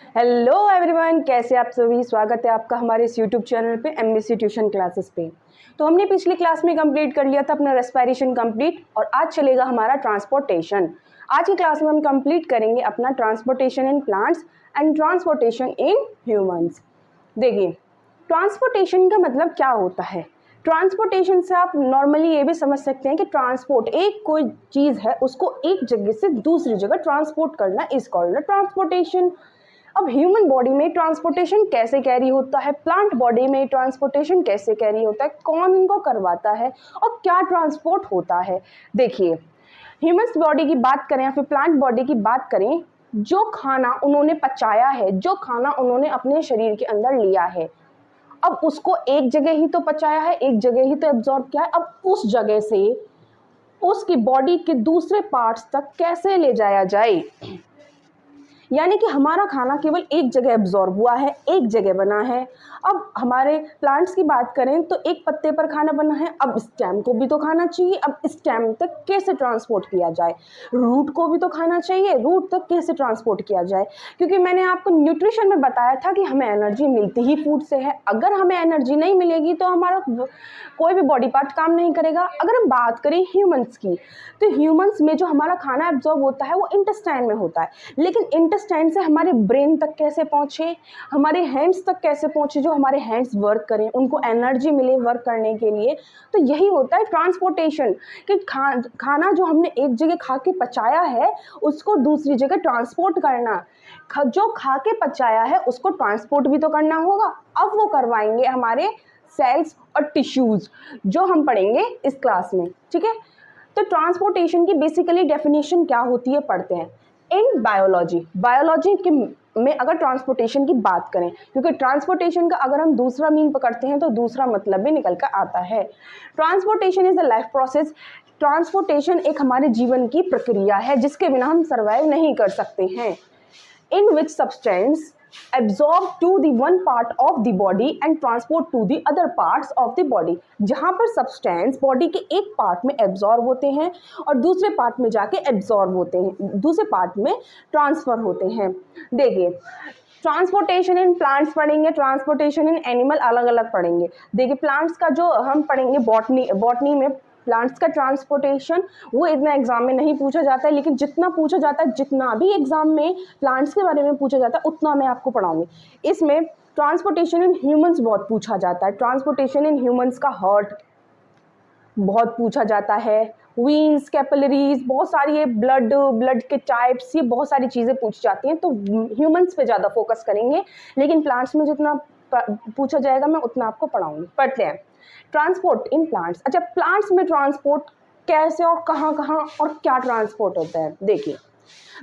Hello everyone, कैसे आप सभी। स्वागत है आपका हमारे इस यूट्यूब चैनल पे एमबीसी ट्यूशन क्लासेस पे। तो हमने पिछली क्लास में कंप्लीट कर लिया था अपना रेस्पिरेशन कंप्लीट, और आज चलेगा हमारा ट्रांसपोर्टेशन। आज की क्लास में हम कंप्लीट करेंगे अपना transportation in plants and transportation in humans. देखिए, ट्रांसपोर्टेशन का मतलब क्या होता है। ट्रांसपोर्टेशन से आप नॉर्मली ये भी समझ सकते हैं कि ट्रांसपोर्ट, एक कोई चीज़ है उसको एक जगह से दूसरी जगह ट्रांसपोर्ट करना इज कॉल्ड ट्रांसपोर्टेशन। अब ह्यूमन बॉडी में ट्रांसपोर्टेशन कैसे कैरी होता है, प्लांट बॉडी में ट्रांसपोर्टेशन कैसे कैरी होता है, कौन इनको करवाता है और क्या ट्रांसपोर्ट होता है। देखिए, ह्यूमन बॉडी की बात करें या फिर प्लांट बॉडी की बात करें, जो खाना उन्होंने पचाया है, जो खाना उन्होंने अपने शरीर के अंदर लिया है, अब उसको एक जगह ही तो पचाया है, एक जगह ही तो एब्जॉर्ब किया है। अब उस जगह से उसकी बॉडी के दूसरे पार्ट्स तक कैसे ले जाया जाए, यानी कि हमारा खाना केवल एक जगह एब्जॉर्ब हुआ है, एक जगह बना है। अब हमारे प्लांट्स की बात करें तो एक पत्ते पर खाना बना है, अब स्टेम को भी तो खाना चाहिए। अब स्टेम तक कैसे ट्रांसपोर्ट किया जाए, रूट को भी तो खाना चाहिए, रूट तक कैसे ट्रांसपोर्ट किया जाए। क्योंकि मैंने आपको न्यूट्रिशन में बताया था कि हमें एनर्जी मिलती ही फूड से है। अगर हमें एनर्जी नहीं मिलेगी तो हमारा कोई भी बॉडी पार्ट काम नहीं करेगा। अगर हम बात करें ह्यूमंस की, तो ह्यूमंस में जो हमारा खाना एब्जॉर्ब होता है वो इंटेस्टाइन में होता है, लेकिन इंटेस्टाइन से हमारे ब्रेन तक कैसे पहुँचे, हमारे हैंड्स तक कैसे पहुँचे, जो हमारे हैंड्स वर्क करें, उनको एनर्जी मिले वर्क करने के लिए। तो यही होता है ट्रांसपोर्टेशन, कि खाना जो हमने एक जगह खा के पचाया है उसको दूसरी जगह ट्रांसपोर्ट करना। जो खा के पचाया है उसको ट्रांसपोर्ट भी तो करना होगा। अब वो करवाएंगे हमारे सेल्स और टिश्यूज, जो हम पढ़ेंगे इस क्लास में, ठीक है। तो ट्रांसपोर्टेशन की बेसिकली डेफिनेशन क्या होती है पढ़ते हैं। इन बायोलॉजी के में अगर ट्रांसपोर्टेशन की बात करें, क्योंकि ट्रांसपोर्टेशन का अगर हम दूसरा मीन पकड़ते हैं तो दूसरा मतलब भी निकल कर आता है। Transportation is a life process. Transportation एक हमारे जीवन की प्रक्रिया है जिसके बिना हम सर्वाइव नहीं कर सकते हैं। In which substance absorb to the one part of the body and transport to the other parts of the body। जहाँ पर सब्सटेंस बॉडी के एक पार्ट में एब्जॉर्ब होते हैं और दूसरे पार्ट में जाके एब्जॉर्ब होते हैं, दूसरे पार्ट में ट्रांसफर होते हैं। देखिए, ट्रांसपोर्टेशन इन प्लांट्स पढ़ेंगे, ट्रांसपोर्टेशन इन एनिमल अलग अलग पढ़ेंगे। देखिए, प्लांट्स का जो हम पढ़ेंगे बॉटनी में प्लांट्स का ट्रांसपोर्टेशन, वो इतना एग्जाम में नहीं पूछा जाता है, लेकिन जितना पूछा जाता है, जितना भी एग्जाम में प्लांट्स के बारे में पूछा जाता है उतना मैं आपको पढ़ाऊंगी। इसमें ट्रांसपोर्टेशन इन ह्यूमंस बहुत पूछा जाता है। ट्रांसपोर्टेशन इन ह्यूमंस का हार्ट बहुत पूछा जाता है, वीन्स, कैपिलरीज, बहुत सारी ये ब्लड के टाइप्स, ये बहुत सारी चीज़ें पूछी जाती हैं। तो ह्यूमंस पे ज़्यादा फोकस करेंगे, लेकिन प्लांट्स में जितना पूछा जाएगा मैं उतना आपको पढ़ाऊंगी। पढ़ते हैं ट्रांसपोर्ट इन प्लांट्स। अच्छा, प्लांट्स में ट्रांसपोर्ट कैसे और कहाँ कहाँ और क्या ट्रांसपोर्ट होता है। देखिए,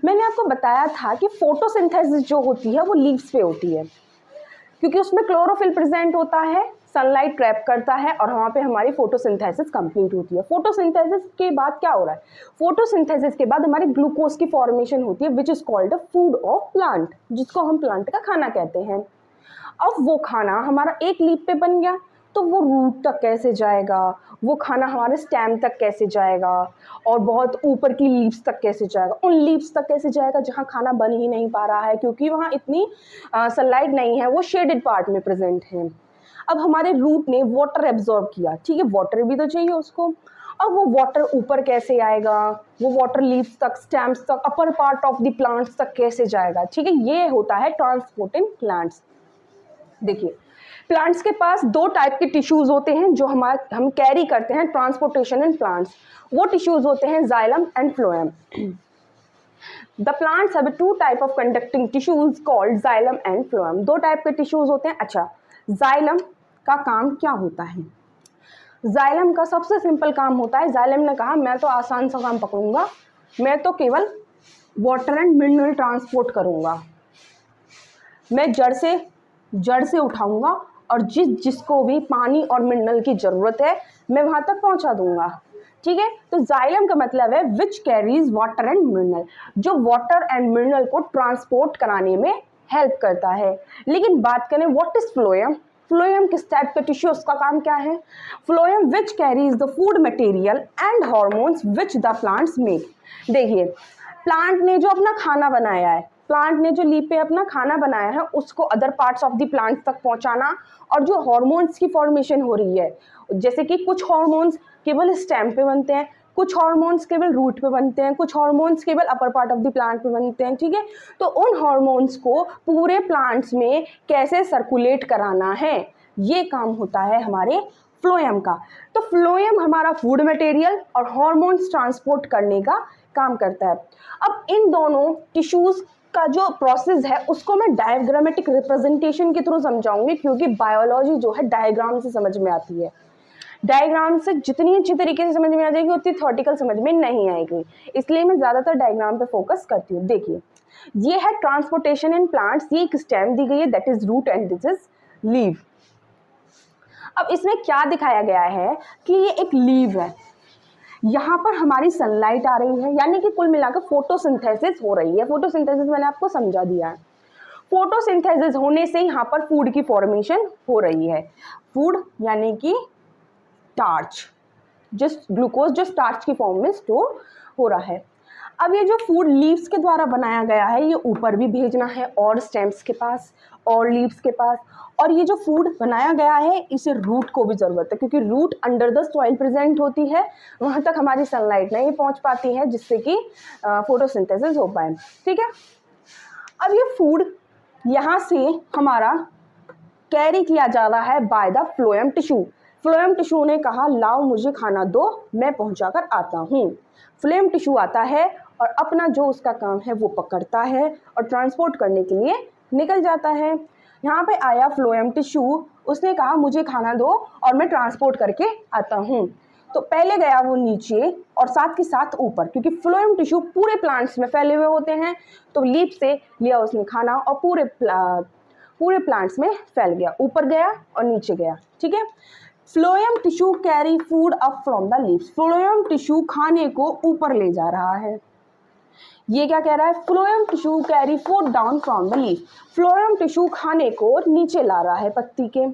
मैंने आपको बताया था कि फोटोसिंथेसिस जो होती है वो लीव्स पे होती है, क्योंकि उसमें क्लोरोफिल प्रेजेंट होता है, सनलाइट ट्रैप करता है और वहाँ पे हमारी फोटोसिंथेसिस कंप्लीट होती है। फोटोसिंथेसिस के बाद क्या हो रहा है, फोटोसिंथेसिस के बाद हमारी ग्लूकोज की फॉर्मेशन होती है which is called a food of plant, जिसको हम प्लांट का खाना कहते हैं। अब वो खाना हमारा एक लीफ पे बन गया, तो वो रूट तक कैसे जाएगा, वो खाना हमारे स्टेम तक कैसे जाएगा और बहुत ऊपर की लीव्स तक कैसे जाएगा, उन लीव्स तक कैसे जाएगा जहाँ खाना बन ही नहीं पा रहा है, क्योंकि वहाँ इतनी सनलाइट नहीं है, वो शेडेड पार्ट में प्रेजेंट है। अब हमारे रूट ने वाटर एब्जॉर्ब किया, ठीक है, वाटर भी तो चाहिए उसको। अब वो वाटर ऊपर कैसे आएगा, वो वाटर लीव्स तक, स्टेम्स तक, upper part of the plants तक कैसे जाएगा, ठीक है। ये होता है ट्रांसपोर्ट इन प्लांट्स। देखिए, प्लांट्स के पास दो टाइप के टिश्यूज होते हैं जो हम कैरी करते हैं ट्रांसपोर्टेशन इन प्लांट्स। वो टिश्यूज होते हैं xylem and phloem. The plants have two type of conducting tissues called xylem and phloem. दो टाइप के टिश्यूज होते हैं। अच्छा, जाइलम का काम क्या होता है। जाइलम का सबसे सिंपल काम होता है, जाइलम ने कहा मैं तो आसान सा काम पकड़ूंगा, मैं तो केवल वाटर एंड मिनरल ट्रांसपोर्ट करूंगा, मैं जड़ से उठाऊंगा और जिसको भी पानी और मिनरल की ज़रूरत है मैं वहाँ तक पहुँचा दूंगा, ठीक है। तो जाइलम का मतलब है which carries water and mineral, जो वाटर एंड मिनरल को ट्रांसपोर्ट कराने में हेल्प करता है। लेकिन बात करें व्हाट इज फ्लोएम, फ्लोएम किस टाइप का टिश्यू, उसका काम क्या है। Phloem which carries the food material and hormones which the plants make. देखिए, प्लांट ने जो अपना खाना बनाया है प्लांट ने जो लीफ पे अपना खाना बनाया है उसको other parts of the plant तक पहुंचाना, और जो हार्मोन्स की फॉर्मेशन हो रही है, जैसे कि कुछ हार्मोन्स केवल स्टेम पे बनते हैं, कुछ हार्मोन्स केवल रूट पे बनते हैं, कुछ हार्मोन्स केवल upper part of the plant पे बनते हैं, ठीक है। तो उन हार्मोन्स को पूरे प्लांट्स में कैसे सर्कुलेट कराना है, ये काम होता है हमारे फ्लोएम का। तो फ्लोएम हमारा फूड मटेरियल और हार्मोन्स ट्रांसपोर्ट करने का काम करता है। अब इन दोनों टिश्यूज का जो प्रोसेस है उसको मैं डायग्रामेटिक रिप्रेजेंटेशन के थ्रू समझाऊंगी, क्योंकि बायोलॉजी जो है डायग्राम से समझ में आती है। डायग्राम से जितनी अच्छी तरीके से समझ में आ जाएगी उतनी थ्योरेटिकल समझ में नहीं आएगी, इसलिए मैं ज़्यादातर डायग्राम पे फोकस करती हूँ। देखिए, ये है ट्रांसपोर्टेशन इन प्लांट्स, ये एक स्टेम दी गई है, that is root and this is leave. अब इसमें क्या दिखाया गया है कि ये एक लीव है, यहाँ पर हमारी सनलाइट आ रही है, यानी कि कुल मिलाकर फोटोसिंथेसिस हो रही है। फोटोसिंथेसिस मैंने आपको समझा दिया है। फोटोसिंथेसिस होने से यहाँ पर फूड की फॉर्मेशन हो रही है। फूड यानी कि स्टार्च, जिस ग्लूकोज जो स्टार्च की फॉर्म में स्टोर हो रहा है। अब ये जो फूड लीव्स के द्वारा बनाया गया है, ये ऊपर भी भेजना है और स्टेम्स के पास और लीव्स के पास, और ये जो फूड बनाया गया है इसे रूट को भी ज़रूरत है, क्योंकि root under the soil present होती है, वहाँ तक हमारी सनलाइट नहीं पहुँच पाती है जिससे कि फोटोसिंथेसिस हो पाए, ठीक है। अब ये फूड यहाँ से हमारा कैरी किया जा रहा है by the phloem tissue. Phloem tissue ने कहा लाओ मुझे खाना दो, मैं पहुँचाकर आता हूँ। फ्लोएम टिश्यू आता है और अपना जो उसका काम है वो पकड़ता है और ट्रांसपोर्ट करने के लिए निकल जाता है। यहाँ पे आया फ्लोएम टिश्यू, उसने कहा मुझे खाना दो और मैं ट्रांसपोर्ट करके आता हूँ। तो पहले गया वो नीचे और साथ के साथ ऊपर, क्योंकि फ्लोएम टिश्यू पूरे प्लांट्स में फैले हुए होते हैं, तो लीफ से लिया उसने खाना और पूरे प्लांट्स में फैल गया, ऊपर गया और नीचे गया, ठीक है। Phloem tissue carry food up from the leaves. Phloem tissue खाने को ऊपर ले जा रहा है। ये क्या कह रहा है, phloem tissue carry food down from the leaf. Phloem tissue खाने को नीचे ला रहा है पत्ती के,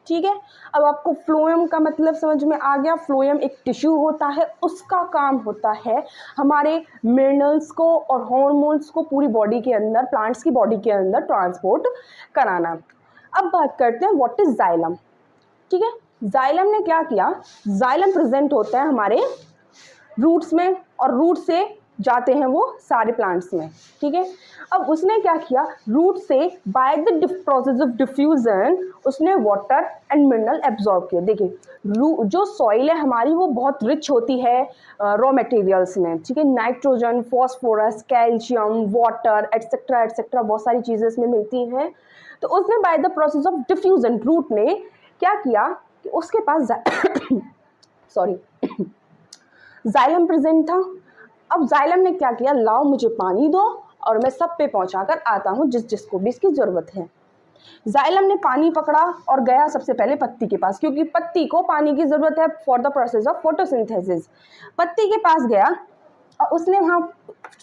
ठीक है। अब आपको फ्लोएम का मतलब समझ में आ गया। फ्लोएम एक टिश्यू होता है, उसका काम होता है हमारे मिनरल्स को और हार्मोन्स को पूरी बॉडी के अंदर, प्लांट्स की बॉडी के अंदर ट्रांसपोर्ट कराना। अब बात करते हैं व्हाट इज जाइलम, ठीक है। जाइलम ने क्या किया, जाइलम प्रेजेंट होता है हमारे रूट्स में और रूट से जाते हैं वो सारे प्लांट्स में, ठीक है। अब उसने क्या किया, रूट से bye the process of diffusion उसने वाटर एंड मिनरल एब्जॉर्ब किया। देखिए, जो सॉइल है हमारी वो बहुत रिच होती है रॉ मटेरियल्स में, ठीक है। Nitrogen, phosphorus, calcium, water etcetera etcetera बहुत सारी चीज़ें इसमें मिलती हैं। तो उसने by the process of diffusion root ने क्या किया कि उसके पास सॉरी जाइलम प्रेजेंट था। अब जाइलम ने क्या किया, लाओ मुझे पानी दो और मैं सब पे पहुंचा कर आता हूँ जिसको भी इसकी ज़रूरत है। जाइलम ने पानी पकड़ा और गया सबसे पहले पत्ती के पास, क्योंकि पत्ती को पानी की ज़रूरत है for the process of photosynthesis. पत्ती के पास गया और उसने वहाँ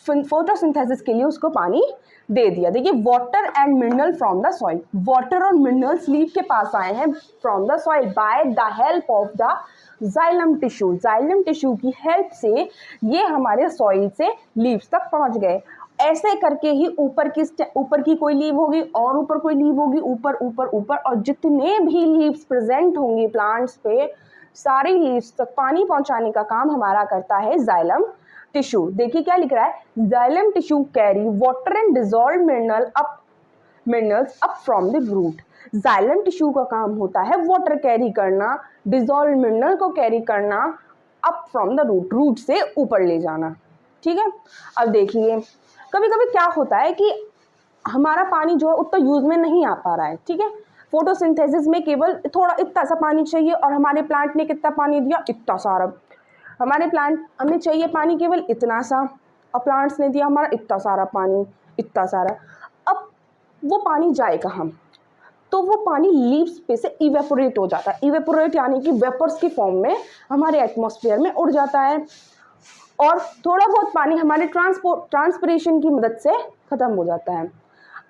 फोटोसिंथेसिस के लिए उसको पानी दे दिया। देखिए, water and mineral from the soil, water और मिनरल्स लीफ के पास आए हैं from the soil by the help of the xylem tissue. Xylem tissue की हेल्प से ये हमारे सॉइल से लीव्स तक पहुंच गए। ऐसे करके ही ऊपर की कोई लीव होगी और ऊपर कोई लीव होगी, ऊपर ऊपर ऊपर, और जितने भी लीव्स प्रेजेंट होंगी प्लांट्स पे सारी लीव्स तक पानी पहुंचाने का काम हमारा करता है जाइलम टिश्यू। देखिए क्या लिख रहा है, xylem tissue carry water and dissolve minerals up from the root. Xylem tissue का काम होता है वाटर कैरी करना, डिसॉल्व मिनरल को कैरी करना अप फ्रॉम द रूट से ऊपर ले जाना, ठीक है। अब देखिए, कभी कभी क्या होता है कि हमारा पानी जो है उतना यूज में नहीं आ पा रहा है, ठीक है। फोटोसिंथेसिस में केवल थोड़ा इतना सा पानी चाहिए और हमारे प्लांट ने कितना पानी दिया, इतना सारा। हमारे प्लांट हमें चाहिए पानी केवल इतना सा और प्लांट्स ने दिया हमारा इतना सारा पानी, इतना सारा। अब वो पानी जाए कहाँ, तो वो पानी लीव्स पे से इवेपोरेट हो जाता है। इवेपोरेट यानी कि वेपर्स की फॉर्म में हमारे एटमॉस्फेयर में उड़ जाता है और थोड़ा बहुत पानी हमारे ट्रांसपिरेशन की मदद से ख़त्म हो जाता है।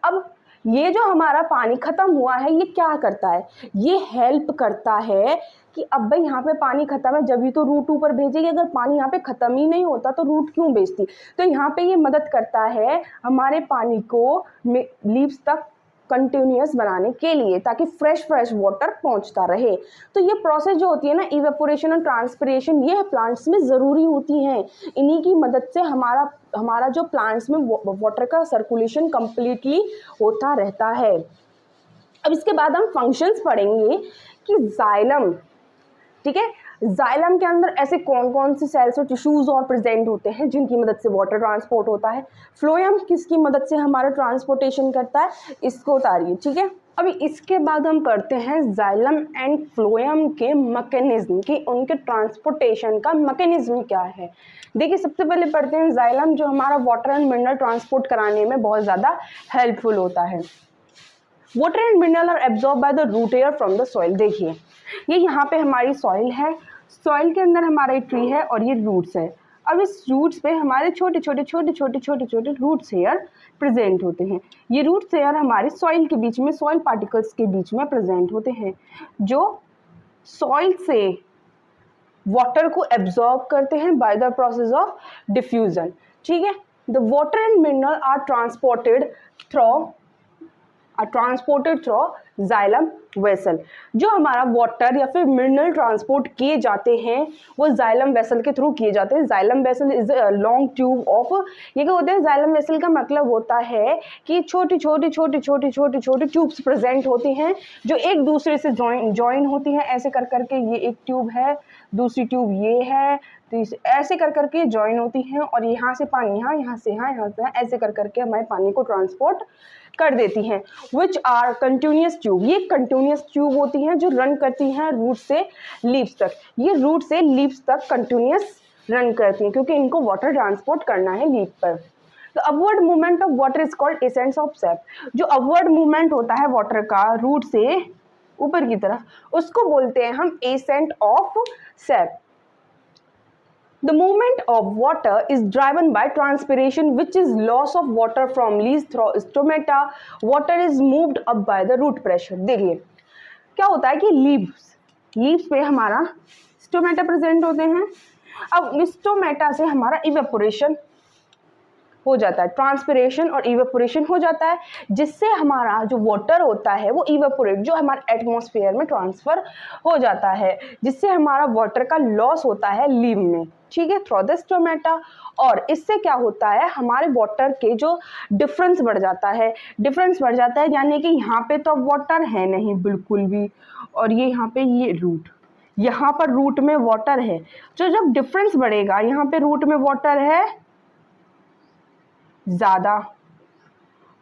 अब ये जो हमारा पानी ख़त्म हुआ है ये क्या करता है, ये हेल्प करता है कि अब भाई यहाँ पे पानी ख़त्म है जब भी तो रूट ऊपर भेजेगी, अगर पानी यहाँ पे ख़त्म ही नहीं होता तो रूट क्यों भेजती। तो यहाँ पे ये मदद करता है हमारे पानी को लीव्स तक कंटिन्यूअस बनाने के लिए, ताकि फ्रेश वाटर पहुंचता रहे। तो ये प्रोसेस जो होती है ना, इवेपोरेशन और ट्रांसपिरेशन, ये प्लांट्स में ज़रूरी होती हैं। इन्हीं की मदद से हमारा जो प्लांट्स में वाटर का सर्कुलेशन कंप्लीटली होता रहता है। अब इसके बाद हम फंक्शंस पढ़ेंगे कि जाइलम, ठीक है, जाइलम के अंदर ऐसे कौन कौन से सेल्स और टिश्यूज और प्रेजेंट होते हैं जिनकी मदद से वाटर ट्रांसपोर्ट होता है। फ्लोएम किसकी मदद से हमारा ट्रांसपोर्टेशन करता है, इसको उतारिए, ठीक है। अभी इसके बाद हम करते हैं जाइलम एंड फ्लोएम के मैकेनिज्म, कि उनके ट्रांसपोर्टेशन का मैकेनिज्म क्या है। देखिए सबसे पहले पढ़ते हैं जाइलम, जो हमारा वाटर एंड मिनरल ट्रांसपोर्ट कराने में बहुत ज़्यादा हेल्पफुल होता है। Water and mineral are absorb by the root air from the soil. देखिए ये यहाँ पे हमारी सॉइल है, सॉइल के अंदर हमारा ट्री है और ये रूट्स है। अब इस रूट्स पे हमारे छोटे छोटे रूट्स एयर प्रेजेंट होते हैं। ये रूट्स एयर हमारे सॉइल के बीच में, सॉइल पार्टिकल्स के बीच में प्रेजेंट होते हैं, जो सॉइल से वाटर को एब्जॉर्ब करते हैं by the process of diffusion, ठीक है। The water and mineral are transported through xylem vessel. जो हमारा वाटर या फिर मिनरल ट्रांसपोर्ट किए जाते हैं वो जाइलम वेसल के थ्रू किए जाते हैं। Xylem vessel is a long tube of, ये क्या होता है, जाइलम वेसल का मतलब होता है कि छोटी छोटी ट्यूब्स प्रेजेंट होती हैं जो एक दूसरे से जॉइन होती हैं। ऐसे कर करके ये एक ट्यूब है, दूसरी ट्यूब ये है, तो ऐसे कर करके जॉइन होती हैं और यहाँ से पानी यहाँ से ऐसे कर करके हमारे पानी को ट्रांसपोर्ट कर देती हैं। विच आर कंटिन्यूस ट्यूब, ये कंटिन्यूस ट्यूब होती हैं जो रन करती हैं रूट से लीव्स तक। ये रूट से लीव्स तक कंटिन्यूस रन करती हैं क्योंकि इनको वाटर ट्रांसपोर्ट करना है लीव पर। तो upward movement of water is called ascent of SAP. जो अपवर्ड मूवमेंट होता है वाटर का रूट से ऊपर की तरफ, उसको बोलते हैं हम ascent of SAP. The movement of water is driven by transpiration, which is loss of water from leaves through stomata. Water is moved up by the root pressure. देखिए क्या होता है कि लीव्स पे हमारा स्टोमेटा प्रेजेंट होते हैं। अब स्टोमेटा से हमारा इवेपोरेशन हो जाता है, ट्रांसपिरेशन और इवेपोरेशन हो जाता है, जिससे हमारा जो वाटर होता है वो इवेपोरेट, जो हमारे एटमॉस्फेयर में ट्रांसफर हो जाता है, जिससे हमारा वाटर का लॉस होता है लीव में, ठीक है, थ्रू द स्टोमेटा। और इससे क्या होता है, हमारे वाटर के जो डिफरेंस बढ़ जाता है, यानी कि यहाँ पे तो वाटर है नहीं बिल्कुल भी, और ये यहाँ पे ये रूट, यहाँ पर रूट में वाटर है, तो जब डिफरेंस बढ़ेगा, यहाँ पे रूट में वाटर है ज़्यादा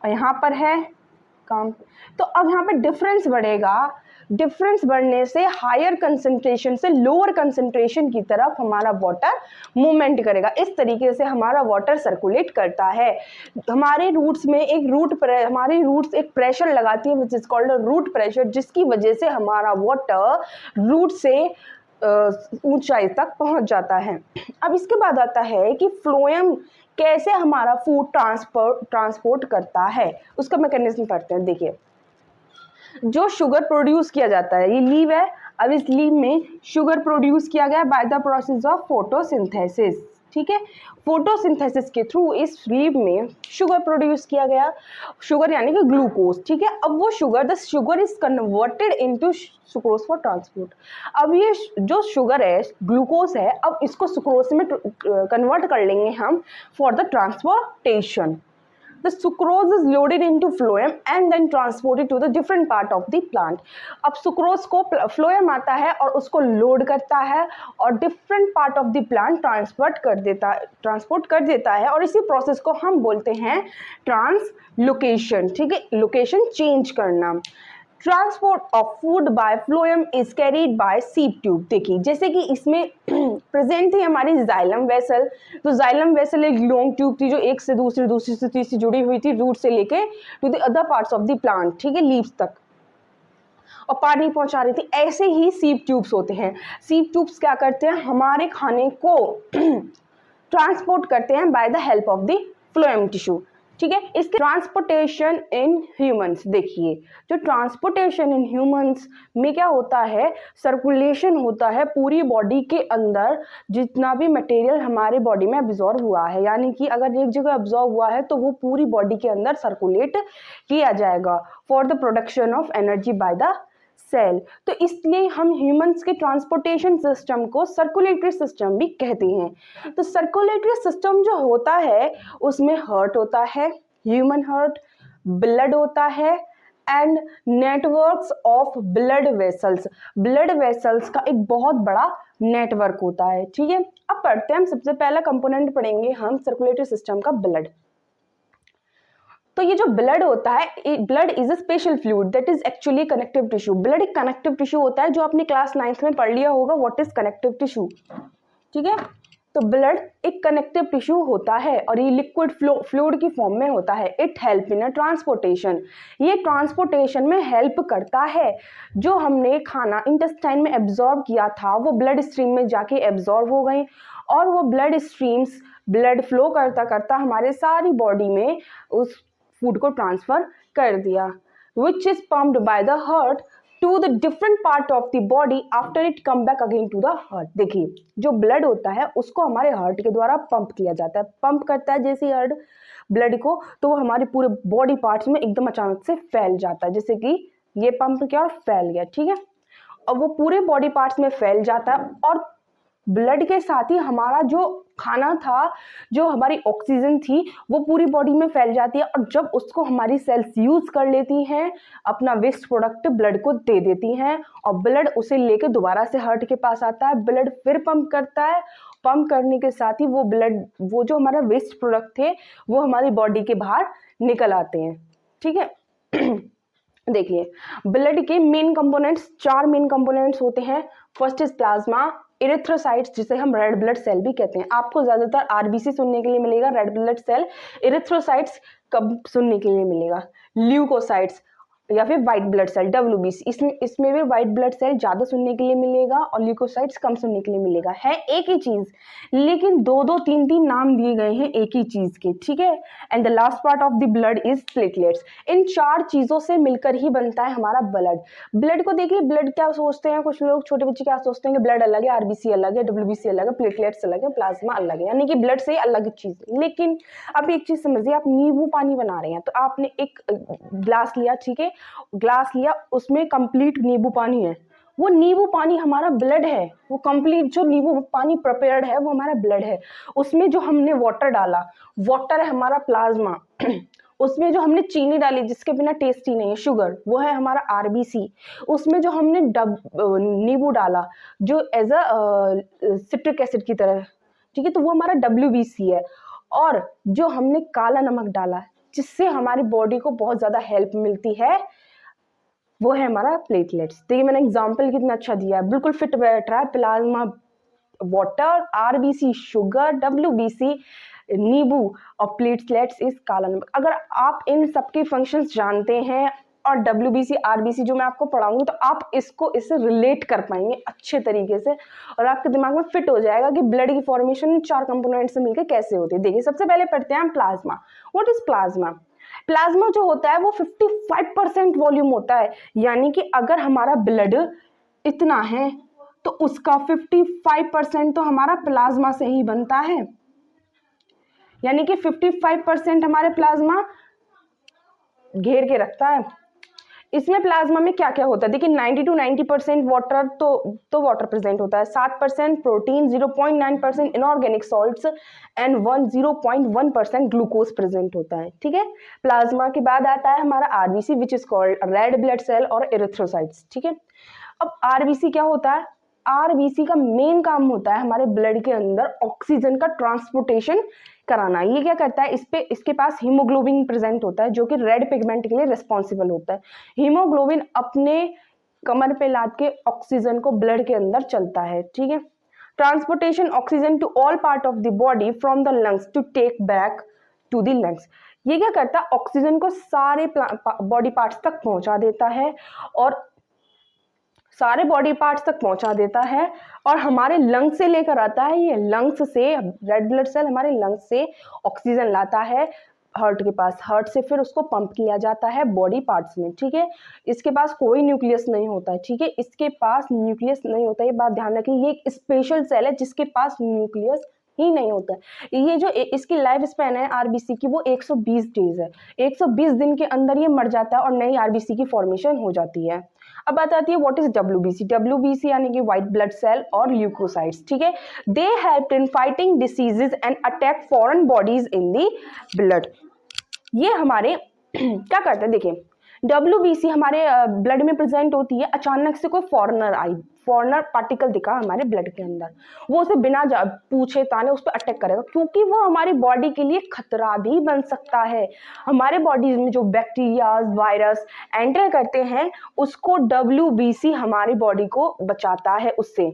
और यहाँ पर है कम, तो अब यहाँ पे डिफरेंस बढ़ेगा। डिफरेंस बढ़ने से हायर कंसंट्रेशन से लोअर कंसंट्रेशन की तरफ हमारा वाटर मूवमेंट करेगा। इस तरीके से हमारा वाटर सर्कुलेट करता है। हमारे रूट्स में हमारी रूट्स एक प्रेशर लगाती है which is called root pressure, जिसकी वजह से हमारा वाटर रूट से ऊंचाई तक पहुंच जाता है। अब इसके बाद आता है कि फ्लोएम कैसे हमारा फूड ट्रांसपोर्ट करता है, उसका मैकेनिज्म करते हैं। देखिए जो शुगर प्रोड्यूस किया जाता है, ये लीव है, अब इस लीव में शुगर प्रोड्यूस किया गया bye the process of photosynthesis, ठीक है। फोटोसिंथेसिस के थ्रू इस लीव में शुगर प्रोड्यूस किया गया, शुगर यानी कि ग्लूकोज, ठीक है। अब वो the sugar is converted into sucrose for transport. अब ये जो शुगर है, ग्लूकोज है, अब इसको सुक्रोज में कन्वर्ट कर लेंगे हम for the transportation. The sucrose is loaded into phloem and then transported to the different part of the plant. अब सुक्रोज को फ्लोएम आता है और उसको लोड करता है और different part of the plant transport कर देता है, और इसी प्रोसेस को हम बोलते हैं ट्रांसलोकेशन, ठीक है, लोकेशन चेंज करना। Transport of food by phloem is carried bye सीप ट्यूब। देखिए जैसे कि इसमें प्रेजेंट थी हमारी जाइलम वेसल, तो जाइलम वेसल एक लॉन्ग ट्यूब थी जो एक से दूसरी से तीसरी जुड़ी हुई थी, रूट से लेके to the other parts of the plant, ठीक है, लीव्स तक, और पानी पहुंचा रही थी। ऐसे ही सीप ट्यूब्स होते हैं। सीप ट्यूब्स क्या करते हैं, हमारे खाने को ट्रांसपोर्ट करते हैं by the help of the phloem tissue, ठीक है। इसके ट्रांसपोर्टेशन इन ह्यूमंस, देखिए जो ट्रांसपोर्टेशन इन ह्यूमंस में क्या होता है, सर्कुलेशन होता है पूरी बॉडी के अंदर, जितना भी मटेरियल हमारे बॉडी में एब्जॉर्ब हुआ है, यानी कि अगर एक जगह एब्जॉर्ब हुआ है तो वो पूरी बॉडी के अंदर सर्कुलेट किया जाएगा for the production of energy by the cell. तो इसलिए हम ह्यूमंस के ट्रांसपोर्टेशन सिस्टम को सर्कुलेटरी सिस्टम भी कहते हैं। तो सर्कुलेटरी सिस्टम जो होता है उसमें हार्ट होता है, ह्यूमन हार्ट, ब्लड होता है and networks of blood vessels, blood vessels का एक बहुत बड़ा नेटवर्क होता है। ठीक है, अब पढ़ते हैं हम, सबसे पहला कंपोनेंट पढ़ेंगे हम सर्कुलेटरी सिस्टम का, ब्लड। तो ये जो ब्लड होता है, blood is a special fluid that is actually connective tissue. Blood एक कनेक्टिव टिश्यू होता है, जो आपने क्लास 9th में पढ़ लिया होगा व्हाट इज कनेक्टिव टिश्यू। ठीक है, तो ब्लड एक कनेक्टिव टिश्यू होता है और ये लिक्विड फ्लूइड की फॉर्म में होता है। It help in a transportation, ये ट्रांसपोर्टेशन में हेल्प करता है। जो हमने खाना इंटेस्टाइन में एब्जॉर्ब किया था वो ब्लड स्ट्रीम में जाके एब्जॉर्ब हो गई, और वो ब्लड स्ट्रीम्स ब्लड फ्लो करता करता हमारे सारी बॉडी में उस फूड को ट्रांसफर कर दिया, which is pumped by the heart to the different part of the body after it come back again to the heart। देखिए जो ब्लड होता है उसको हमारे हार्ट के द्वारा पंप किया जाता है, पंप करता है जैसे हार्ट ब्लड को, तो वो हमारे पूरे बॉडी पार्ट्स में एकदम अचानक से फैल जाता है, जैसे कि ये पंप किया और फैल गया। ठीक है, और वो पूरे बॉडी पार्ट्स में फैल जाता है, और ब्लड के साथ ही हमारा जो खाना था, जो हमारी ऑक्सीजन थी, वो पूरी बॉडी में फैल जाती है, और जब उसको हमारी सेल्स यूज कर लेती हैं, अपना वेस्ट प्रोडक्ट ब्लड को दे देती हैं, और ब्लड उसे लेके दोबारा से हार्ट के पास आता है, ब्लड फिर पंप करता है, पंप करने के साथ ही वो ब्लड, वो जो हमारा वेस्ट प्रोडक्ट थे वो हमारी बॉडी के बाहर निकल आते हैं। ठीक है देखिए ब्लड के मेन कंपोनेंट्स, 4 मेन कंपोनेंट्स होते हैं। फर्स्ट इज प्लाज्मा, इरिथ्रोसाइट्स जिसे हम रेड ब्लड सेल भी कहते हैं। आपको ज्यादातर आरबीसी सुनने के लिए मिलेगा, रेड ब्लड सेल। इरिथ्रोसाइट्स कब सुनने के लिए मिलेगा, ल्यूकोसाइट्स या फिर व्हाइट ब्लड सेल डब्ल्यूबीसी, इसमें भी व्हाइट ब्लड सेल ज्यादा सुनने के लिए मिलेगा और ल्यूकोसाइट्स कम सुनने के लिए मिलेगा। है एक ही चीज, लेकिन 2-2 3-3 नाम दिए गए हैं एक ही चीज के। ठीक है, and the last part of the blood is platelets. इन 4 चीजों से मिलकर ही बनता है हमारा ब्लड। ब्लड को देखिए, ब्लड क्या सोचते हैं कुछ लोग, छोटे बच्चे क्या सोचते हैं कि ब्लड अलग है, आरबीसी अलग है, डब्ल्यूबीसी अलग है, प्लेटलेट्स अलग है, प्लाज्मा अलग है, यानी कि ब्लड से अलग चीज। लेकिन अब एक चीज समझिए, आप नींबू पानी बना रहे हैं, तो आपने एक ग्लास लिया, ठीक है, ग्लास लिया, उसमें कंप्लीट नींबू पानी है, वो नींबू पानी हमारा ब्लड है, वो कंप्लीट जो नींबू पानी प्रिपेयर्ड है वो हमारा ब्लड है। उसमें जो हमने वाटर डाला, वाटर है हमारा प्लाज्मा। उसमें जो हमने चीनी डाली जिसके बिना टेस्ट ही नहीं है, शुगर, वो है हमारा आरबीसी। उसमें जो हमने नींबू डाला जो एज अ सिट्रिक एसिड की तरह, ठीक है, तो वो हमारा डब्ल्यूबीसी है। और जो हमने काला नमक डाला जिससे हमारी बॉडी को बहुत ज्यादा हेल्प मिलती है, वो है हमारा प्लेटलेट्स। देखिए मैंने एग्जांपल कितना अच्छा दिया है, बिल्कुल फिट बैठ रहा है। Plasma water, RBC sugar, WBC नींबू, और प्लेटलेट्स इज काला नमक। अगर आप इन सबके फंक्शंस जानते हैं और डब्ल्यूबीसी आरबीसी जो मैं आपको पढ़ाऊंगी, तो आप इससे रिलेट कर पाएंगे अच्छे तरीके से, और आपके दिमाग में फिट हो जाएगा कि ब्लड की फॉर्मेशन 4 कंपोनेंट से मिलकर कैसे होती है। देखिए सबसे पहले पढ़ते हैं हम plasma. What is plasma? Plasma जो होता है वो 55% वॉल्यूम होता है, यानी कि अगर हमारा ब्लड इतना है तो उसका 55% तो हमारा प्लाज्मा से ही बनता है, यानी कि 55% हमारे प्लाज्मा घेर के रखता है। इसमें प्लाज्मा में क्या क्या होता है, देखिए 90 to 90% वाटर तो वाटर प्रेजेंट होता है, 7% protein, 0.9% inorganic salts and 0.1% glucose present होता है। ठीक है, प्लाज्मा के बाद आता है हमारा RBC which is called red blood cell और इरिथ्रोसाइट्स। ठीक है, अब आरबीसी क्या होता है? आरबीसी का मेन काम होता है हमारे ब्लड के अंदर ऑक्सीजन का ट्रांसपोर्टेशन कराना। ये क्या करता है, इसके पास हीमोग्लोबिन प्रेजेंट होता है जो कि रेड पिगमेंट के लिए रिस्पॉन्सिबल होता है। हीमोग्लोबिन अपने कमर पे लाद के ऑक्सीजन को ब्लड के अंदर चलता है। ठीक है, transportation oxygen to all part of the body from the lungs to take back to the lungs. ये क्या करता है, ऑक्सीजन को सारे बॉडी पार्ट्स तक पहुंचा देता है, और सारे बॉडी पार्ट्स तक पहुंचा देता है, और हमारे लंग्स से लेकर आता है। ये लंग्स से, रेड ब्लड सेल हमारे लंग्स से ऑक्सीजन लाता है, हार्ट के पास, हार्ट से फिर उसको पंप किया जाता है बॉडी पार्ट्स में, ठीक है। इसके पास कोई न्यूक्लियस नहीं होता है, ठीक है, इसके पास न्यूक्लियस नहीं होता है, ये बात ध्यान रखें। ये एक स्पेशल सेल है जिसके पास न्यूक्लियस ही नहीं होता है। ये जो इसकी लाइफ स्पैन है आरबीसी की वो 120 डेज है। 120 दिन के अंदर ये मर जाता है और नई आरबीसी की फॉर्मेशन हो जाती है। अब बात आती है व्हाट इज डब्ल्यूबीसी। डब्ल्यूबीसी यानी कि व्हाइट ब्लड सेल और ल्यूकोसाइट्स, ठीक है। They help in fighting diseases and attack foreign bodies in the blood. ये हमारे क्या करते हैं, देखिए डब्ल्यूबीसी हमारे ब्लड में प्रेजेंट होती है। अचानक से कोई फॉरेनर पार्टिकल दिखा हमारे ब्लड के अंदर, वो उसे बिना पूछे ताने उस पर अटैक करेगा, क्योंकि वो हमारी बॉडी के लिए खतरा भी बन सकता है। हमारे बॉडी में जो बैक्टीरिया वायरस एंटर करते हैं उसको डब्ल्यूबीसी हमारी बॉडी को बचाता है उससे।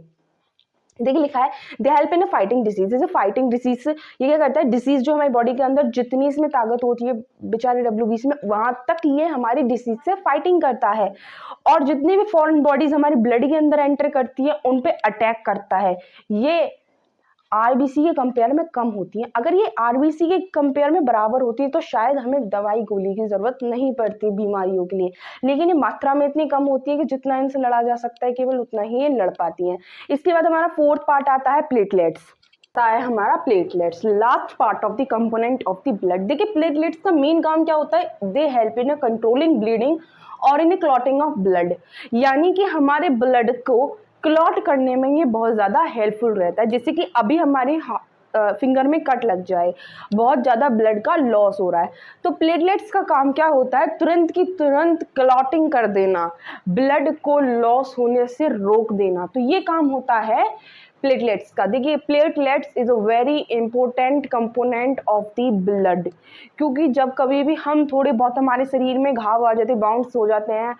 देखिए लिखा है they help in fighting disease. जैसे फाइटिंग डिसीज ये क्या करता है, डिसीज जो हमारी बॉडी के अंदर जितनी इसमें ताकत होती है बेचारे डब्ल्यूबीसी में, वहां तक ये हमारी डिसीज से फाइटिंग करता है और जितनी भी फॉरेन बॉडीज हमारे ब्लड के अंदर एंटर करती है उन पे अटैक करता है। ये आरबीसी के कंपेयर में कम होती है। अगर ये आरबीसी के कंपेयर में बराबर होती है तो शायद हमें दवाई गोली की जरूरत नहीं पड़ती बीमारियों के लिए, लेकिन ये मात्रा में इतनी कम होती है कि जितना इनसे लड़ा जा सकता है केवल उतना ही ये लड़ पाती हैं। इसके बाद हमारा फोर्थ पार्ट आता है प्लेटलेट्स। है हमारा platelets, last part of the component of the blood. देखिए प्लेटलेट्स का मेन काम क्या होता है, they help in controlling bleeding और इन क्लॉटिंग ऑफ ब्लड, यानी कि हमारे ब्लड को क्लॉट करने में ये बहुत ज़्यादा हेल्पफुल रहता है। जैसे कि अभी हमारे फिंगर में कट लग जाए, बहुत ज़्यादा ब्लड का लॉस हो रहा है, तो प्लेटलेट्स का काम क्या होता है, तुरंत की तुरंत क्लॉटिंग कर देना, ब्लड को लॉस होने से रोक देना। तो ये काम होता है प्लेटलेट्स का। देखिए platelets is a very important component of the blood, क्योंकि जब कभी भी हम थोड़े बहुत हमारे शरीर में घाव आ जाते, बाउंस हो जाते हैं,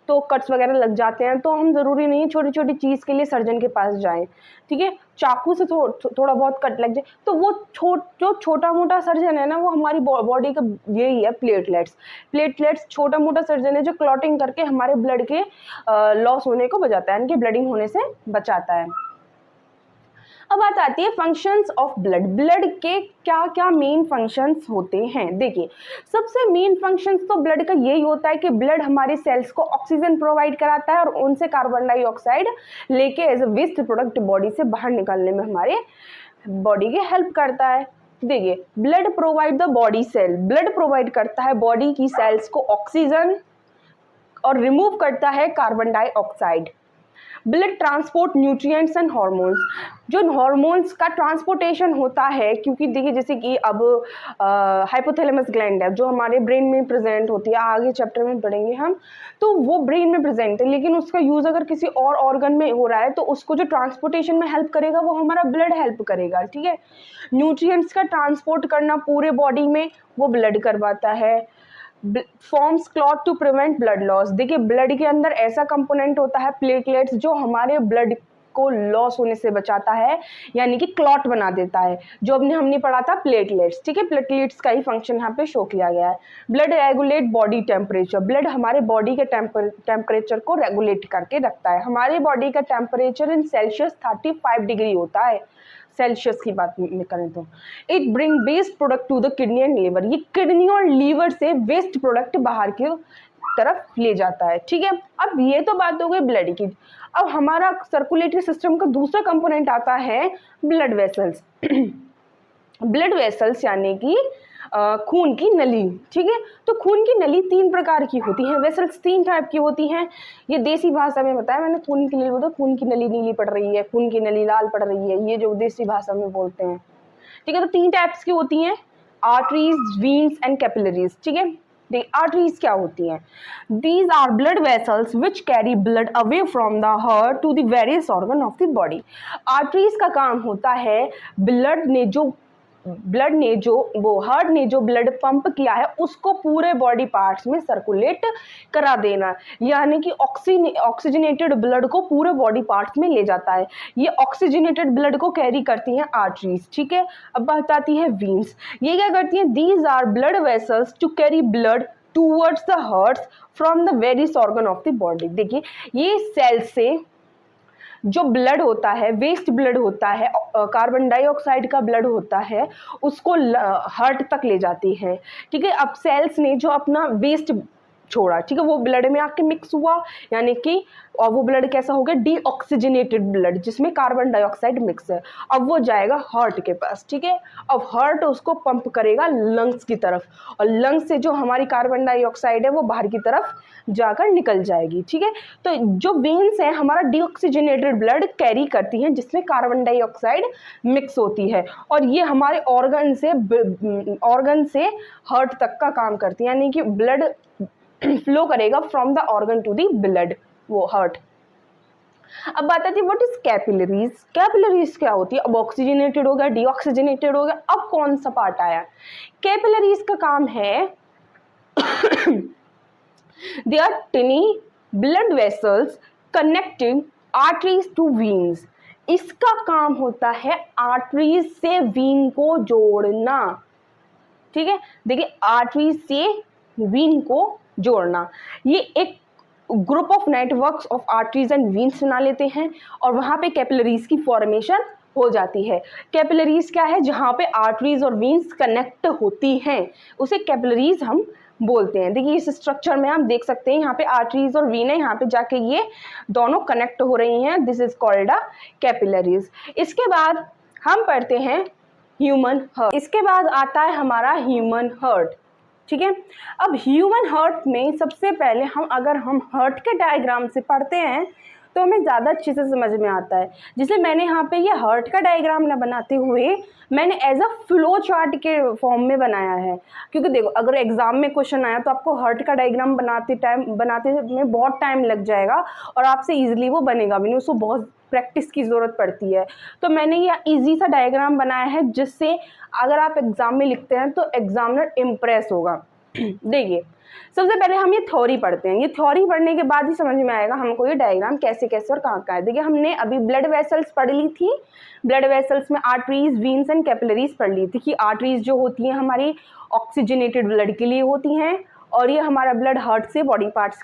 तो कट्स वगैरह लग जाते हैं, तो हम ज़रूरी नहीं छोटी छोटी चीज़ के लिए सर्जन के पास जाएं, ठीक है। चाकू से थोड़ा बहुत कट लग जाए तो वो जो छोटा मोटा सर्जन है ना, वो हमारी बॉडी का यही है प्लेटलेट्स। प्लेटलेट्स छोटा मोटा सर्जन है जो क्लॉटिंग करके हमारे ब्लड के लॉस होने को बचाता है, यानी कि ब्लडिंग होने से बचाता है। अब बात आती है फंक्शंस ऑफ ब्लड। ब्लड के क्या क्या मेन फंक्शंस होते हैं। देखिए सबसे मेन फंक्शंस तो ब्लड का यही होता है कि ब्लड हमारे सेल्स को ऑक्सीजन प्रोवाइड कराता है और उनसे कार्बन डाइऑक्साइड लेके as a waste product body से बाहर निकालने में हमारे बॉडी की हेल्प करता है। देखिए blood provide the body cell, blood provide करता है बॉडी की सेल्स को ऑक्सीजन और रिमूव करता है carbon dioxide. Blood transport nutrients and hormones, जो हॉर्मोन्स का ट्रांसपोर्टेशन होता है, क्योंकि देखिए जैसे कि अब हाइपोथैलेमस ग्लैंड है जो हमारे ब्रेन में प्रेजेंट होती है, आगे चैप्टर में पढ़ेंगे हम, तो वो ब्रेन में प्रेजेंट है, लेकिन उसका यूज़ अगर किसी और ऑर्गन में हो रहा है तो उसको जो ट्रांसपोर्टेशन में हेल्प करेगा वो हमारा ब्लड हेल्प करेगा, ठीक है। न्यूट्रिएंट्स का ट्रांसपोर्ट करना पूरे बॉडी में वो ब्लड करवाता है। Forms clot to prevent blood loss. देखिए ब्लड के अंदर ऐसा कंपोनेंट होता है प्लेटलेट्स जो हमारे ब्लड को लॉस होने से बचाता है, यानी कि क्लॉट बना देता है, जो हमने पढ़ा था प्लेटलेट्स, ठीक है। प्लेटलेट्स का ही फंक्शन यहाँ पे शो किया गया है। Blood regulate body temperature, blood हमारे बॉडी के टेम्परेचर को रेगुलेट करके रखता है। हमारे बॉडी का टेम्परेचर इन सेल्सियस 35 डिग्री होता है, सेल्सियस की बात करें तो। It bring waste product to the kidney and liver, ये किडनी और लीवर से वेस्ट प्रोडक्ट बाहर की तरफ ले जाता है, ठीक है। अब ये तो बात हो गई ब्लड की। अब हमारा सर्कुलेटरी सिस्टम का दूसरा कंपोनेंट आता है ब्लड वेसल्स। ब्लड वेसल्स यानी कि खून की नली, ठीक है। तो खून की नली 3 प्रकार की होती है, वेसल्स 3 टाइप की होती हैं। ये देसी भाषा में बताया मैंने, खून की नली बोलते, खून की नली नीली पड़ रही है, खून की नली लाल पड़ रही है, ये जो देसी भाषा में बोलते हैं, ठीक है। तो 3 टाइप्स की होती हैं, आर्टरीज, वीन्स एंड कैपिलरीज, ठीक है। आर्टरीज क्या होती हैं? These are blood vessels which carry blood away from the heart to the various organ of the body. Arteries का काम होता है ब्लड ने जो वो हार्ट ने जो ब्लड पंप किया है उसको पूरे बॉडी पार्ट्स में सर्कुलेट करा देना, यानी कि ऑक्सीजनेटेड ब्लड को पूरे बॉडी पार्ट्स में ले जाता है। ये ऑक्सीजनेटेड ब्लड को कैरी करती हैं आर्टरीज, ठीक है। अब बात आती है वीन्स, ये क्या करती हैं? These are blood vessels to carry blood towards the heart from the various organ of the body. देखिए ये सेल से जो ब्लड होता है, वेस्ट ब्लड होता है, कार्बन डाइऑक्साइड का ब्लड होता है, उसको हार्ट तक ले जाती है। ठीक है, अब सेल्स ने जो अपना वेस्ट छोड़ा, ठीक है, वो ब्लड में आके मिक्स हुआ, यानी कि और वो ब्लड कैसा हो गया, डीऑक्सीजनेटेड ब्लड जिसमें कार्बन डाइऑक्साइड मिक्स है। अब वो जाएगा हार्ट के पास। ठीक है, अब हार्ट उसको पंप करेगा लंग्स की तरफ, और लंग्स से जो हमारी कार्बन डाइऑक्साइड है वो बाहर की तरफ जाकर निकल जाएगी। ठीक है, तो जो वेन्स है हमारा डीऑक्सीजनेटेड ब्लड कैरी करती हैं जिसमें कार्बन डाइऑक्साइड मिक्स होती है, और ये हमारे ऑर्गन से हार्ट तक का काम करती है, यानी कि ब्लड फ्लो करेगा from the organ to the blood, वो हार्ट। अब बात आती है व्हाट इज कैपिलरीज। कैपिलरीज क्या होती है? अब ऑक्सीजनेटेड हो गया, डीऑक्सीजनेटेड हो गया, अब कौन सा पार्ट आया? कैपिलरीज का काम है they are tiny blood vessels connecting arteries to veins. इसका काम होता है आर्टरीज से वीन को जोड़ना। ठीक है, देखिए आर्टरीज से वीन को जोड़ना, ये एक group of networks of arteries and veins बना लेते हैं, और वहां पे कैपिलरीज की फॉर्मेशन हो जाती है। कैपिलरीज क्या है? जहां पे आर्टरीज और वीन्स कनेक्ट होती हैं उसे कैपिलरीज हम बोलते हैं। देखिए इस स्ट्रक्चर में आप देख सकते हैं, यहाँ पे आर्टरीज और वीन है, यहाँ पे जाके ये दोनों कनेक्ट हो रही हैं, this is called a capillaries. इसके बाद हम पढ़ते हैं ह्यूमन हार्ट। इसके बाद आता है हमारा ह्यूमन हार्ट। ठीक है, अब ह्यूमन हार्ट में सबसे पहले हम हार्ट के डायग्राम से पढ़ते हैं तो हमें ज़्यादा अच्छे से समझ में आता है। जैसे मैंने यहाँ पे ये हार्ट का डायग्राम ना बनाते हुए मैंने एज अ फ्लो चार्ट के फॉर्म में बनाया है, क्योंकि देखो अगर एग्जाम में क्वेश्चन आया तो आपको हार्ट का डायग्राम बनाते में बहुत टाइम लग जाएगा और आपसे ईजिली वो बनेगा भी नहीं, उसको बहुत प्रैक्टिस की ज़रूरत पड़ती है। तो मैंने ये ईजी सा डायग्राम बनाया है जिससे अगर आप एग्जाम में लिखते हैं तो एग्जामिनर इम्प्रेस होगा। देखिए सबसे पहले हम ये थ्योरी पढ़ते हैं, ये थ्योरी पढ़ने के बाद ही समझ में आएगा हमको ये डायग्राम कैसे कैसे और कहाँ कहाँ है। देखिए हमने अभी ब्लड वेसल्स पढ़ ली थी, ब्लड वेसल्स में आर्टरीज, वीन्स एंड कैपिलरीज पढ़ ली थी कि आर्टरीज जो होती हैं हमारी ऑक्सीजनेटेड ब्लड के लिए होती हैं, और ये हमारा ब्लड हार्ट से बॉडी पार्ट्स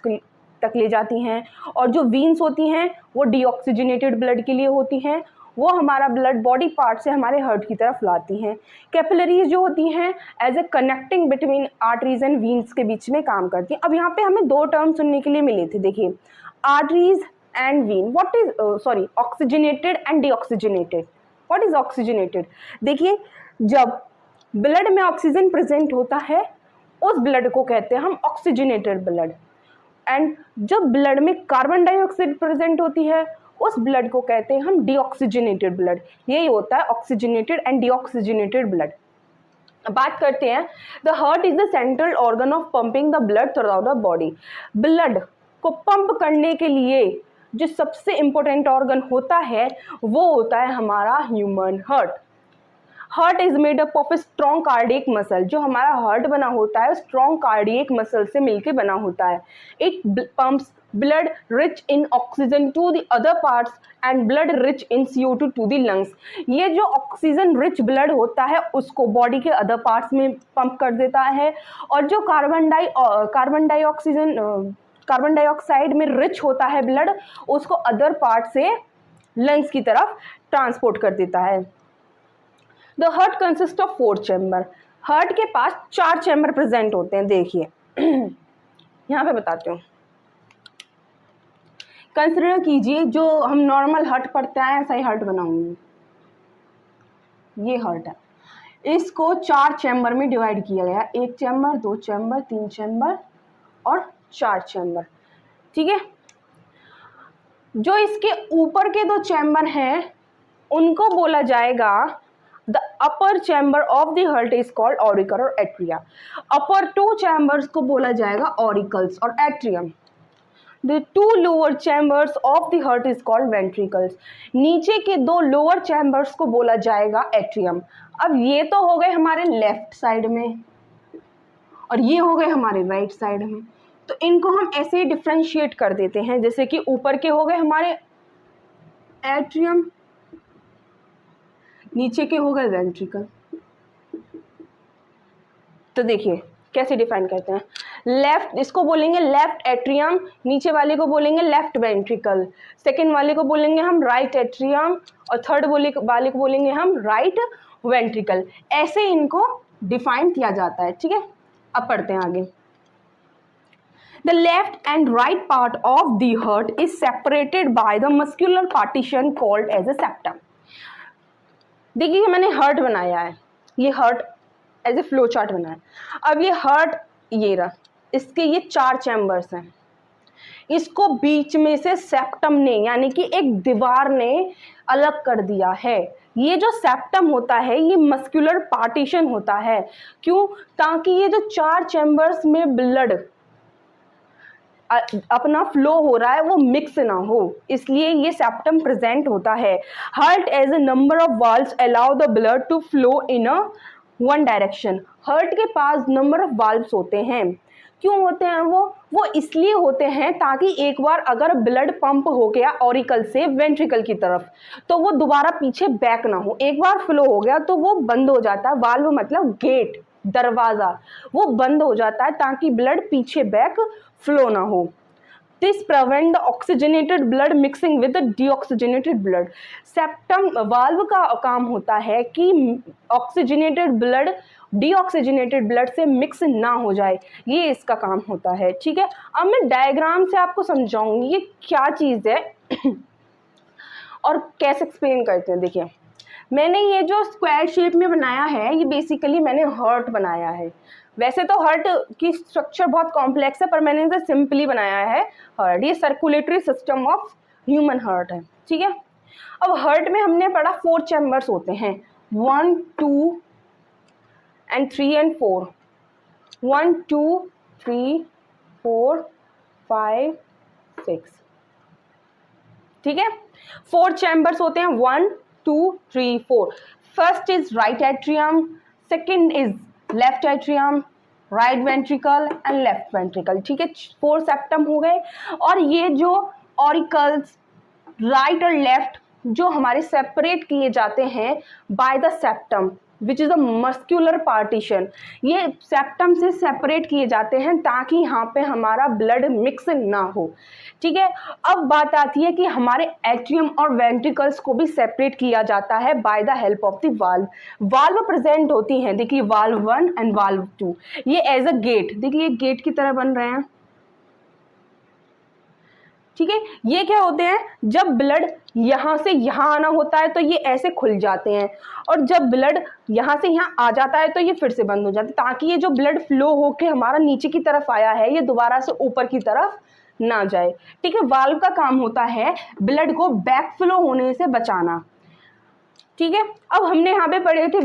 तक ले जाती हैं, और जो वीन्स होती हैं वो डीऑक्सीजनेटेड ब्लड के लिए होती हैं, वो हमारा ब्लड बॉडी पार्ट से हमारे हार्ट की तरफ लाती हैं। कैपिलरीज जो होती हैं as a connecting between arteries and veins के बीच में काम करती हैं। अब यहाँ पे हमें दो टर्म सुनने के लिए मिले थे, देखिए arteries and vein, what is sorry oxygenated and deoxygenated. What is oxygenated? देखिए जब ब्लड में ऑक्सीजन प्रेजेंट होता है उस ब्लड को कहते हैं हम ऑक्सीजनेटेड ब्लड, एंड जब ब्लड में कार्बन डाइऑक्साइड प्रेजेंट होती है उस ब्लड को कहते हैं हम डीऑक्सीजनेटेड ब्लड। यही होता है ऑक्सीजनेटेड एंड डीऑक्सीजनेटेड ब्लड। बात करते हैं the heart is the central organ of pumping the blood through out the body. Blood को पंप करने के लिए जो सबसे इंपॉर्टेंट ऑर्गन होता है वो होता है हमारा human heart. Heart is made up of a strong cardiac muscle. जो हमारा हार्ट बना होता है स्ट्रॉन्ग कार्डियक मसल से मिलकर बना होता है। It pumps blood rich in oxygen to the other parts and blood rich in CO2 to the lungs। ये जो ऑक्सीजन रिच ब्लड होता है उसको बॉडी के अदर पार्ट्स में पंप कर देता है, और जो कार्बन डाइऑक्साइड में रिच होता है ब्लड उसको अदर पार्ट से लंग्स की तरफ ट्रांसपोर्ट कर देता है। The heart consist of 4 chamber. Heart के पास 4 चैम्बर प्रेजेंट होते हैं। देखिए यहाँ पे बताती हूँ, कंसिडर कीजिए जो हम नॉर्मल हार्ट पढ़ते हैं ऐसा ही हार्ट बनाऊंगी। ये हार्ट है, इसको 4 चैम्बर में डिवाइड किया गया, 1 चैम्बर, 2 चैम्बर, 3 चैम्बर और 4 चैम्बर। ठीक है, जो इसके ऊपर के 2 चैम्बर हैं उनको बोला जाएगा the upper chamber of the heart is called auricle और एट्रिया। अपर 2 चैम्बर्स को बोला जाएगा ऑरिकल्स और atrium. The 2 lower chambers of the heart is called ventricles। नीचे के 2 lower chambers को बोला जाएगा एट्रियम। अब ये तो हो गए हमारे लेफ्ट साइड में और ये हो गए हमारे राइट साइड में, तो इनको हम ऐसे ही डिफ्रेंशिएट कर देते हैं, जैसे कि ऊपर के हो गए हमारे एट्रियम, नीचे के हो गए वेंट्रिकल। तो देखिए कैसे डिफाइन करते हैं? लेफ्ट, इसको बोलेंगे लेफ्ट एट्रियम, नीचे वाले को बोलेंगे लेफ्ट वेंट्रिकल, सेकेंड वाले को बोलेंगे हम राइट एट्रियम, और थर्ड वाले को बोलेंगे हम राइट वेंट्रिकल। ऐसे इनको डिफाइन किया जाता है, ठीक है। अब पढ़ते हैं आगे। The left and right part of the heart is separated by the muscular partition called as a septum. देखिए मैंने हार्ट बनाया है, ये heart as a flow chart बनाया है। अब ये हार्ट ये रहा, इसके ये 4 चैम्बर्स हैं, इसको बीच में से सेप्टम ने यानी कि एक दीवार ने अलग कर दिया है। ये जो सेप्टम होता है ये मस्कुलर पार्टीशन होता है। क्यों? ताकि ये जो 4 चैम्बर्स में ब्लड अपना फ्लो हो रहा है वो मिक्स ना हो, इसलिए ये सेप्टम प्रेजेंट होता है। Heart as a number of valves allow the blood to flow in a one direction. Heart के पास नंबर ऑफ वाल्व्स होते हैं। क्यों होते हैं वो इसलिए होते हैं ताकि एक बार अगर ब्लड पंप हो गया ऑरिकल से वेंट्रिकल की तरफ तो वो दोबारा पीछे बैक ना हो। एक बार फ्लो हो गया तो वो बंद हो जाता है, वाल्व मतलब गेट, दरवाज़ा, वो बंद हो जाता है ताकि ब्लड पीछे बैक फ्लो ना हो। This prevent the oxygenated blood mixing with the deoxygenated blood. Septum valve का काम होता है कि ऑक्सीजनेटेड ब्लड डीऑक्सीजनेटेड ब्लड से मिक्स ना हो जाए, ये इसका काम होता है, ठीक है। अब मैं डायग्राम से आपको समझाऊंगी ये क्या चीज़ है और कैसे एक्सप्लेन करते हैं। देखिए मैंने ये जो स्क्वायर शेप में बनाया है ये बेसिकली मैंने हार्ट बनाया है। वैसे तो हार्ट की स्ट्रक्चर बहुत कॉम्प्लेक्स है पर मैंने इसे सिंपली बनाया है हार्ट। ये circulatory system of human heart है, ठीक है। अब हार्ट में हमने पढ़ा 4 चैम्बर्स होते हैं, 1, 2 and 3 and 4, 1, 2, 3, 4, 5, 6, ठीक है। 4 चैम्बर्स होते हैं, 1, 2, 3, 4। First is right atrium, second is left atrium, right ventricle and left ventricle, ठीक है। 4 सेप्टम हो गए। और ये जो ऑरिकल्स राइट और लेफ्ट जो हमारे सेपरेट किए जाते हैं by the septum which is a muscular partition, ये सेप्टम से सेपरेट किए जाते हैं ताकि यहाँ पे हमारा ब्लड मिक्स ना हो, ठीक है। अब बात आती है कि हमारे एट्रियम और वेंट्रिकल्स को भी सेपरेट किया जाता है by the help of the valve. Valve present होती हैं, देखिए वाल्व 1 एंड वाल्व 2, ये एज अ गेट, देखिए गेट की तरह बन रहे हैं, ठीक है। ये क्या होते हैं, जब ब्लड यहाँ से यहाँ आना होता है तो ये ऐसे खुल जाते हैं और जब ब्लड यहाँ से यहाँ आ जाता है तो ये फिर से बंद हो जाते हैं ताकि ये जो ब्लड फ्लो होके हमारा नीचे की तरफ आया है ये दोबारा से ऊपर की तरफ ना जाए, ठीक है। वाल्व का काम होता है ब्लड को बैक फ्लो होने से बचाना, ठीक है। अब हमने यहाँ पे पढ़े थे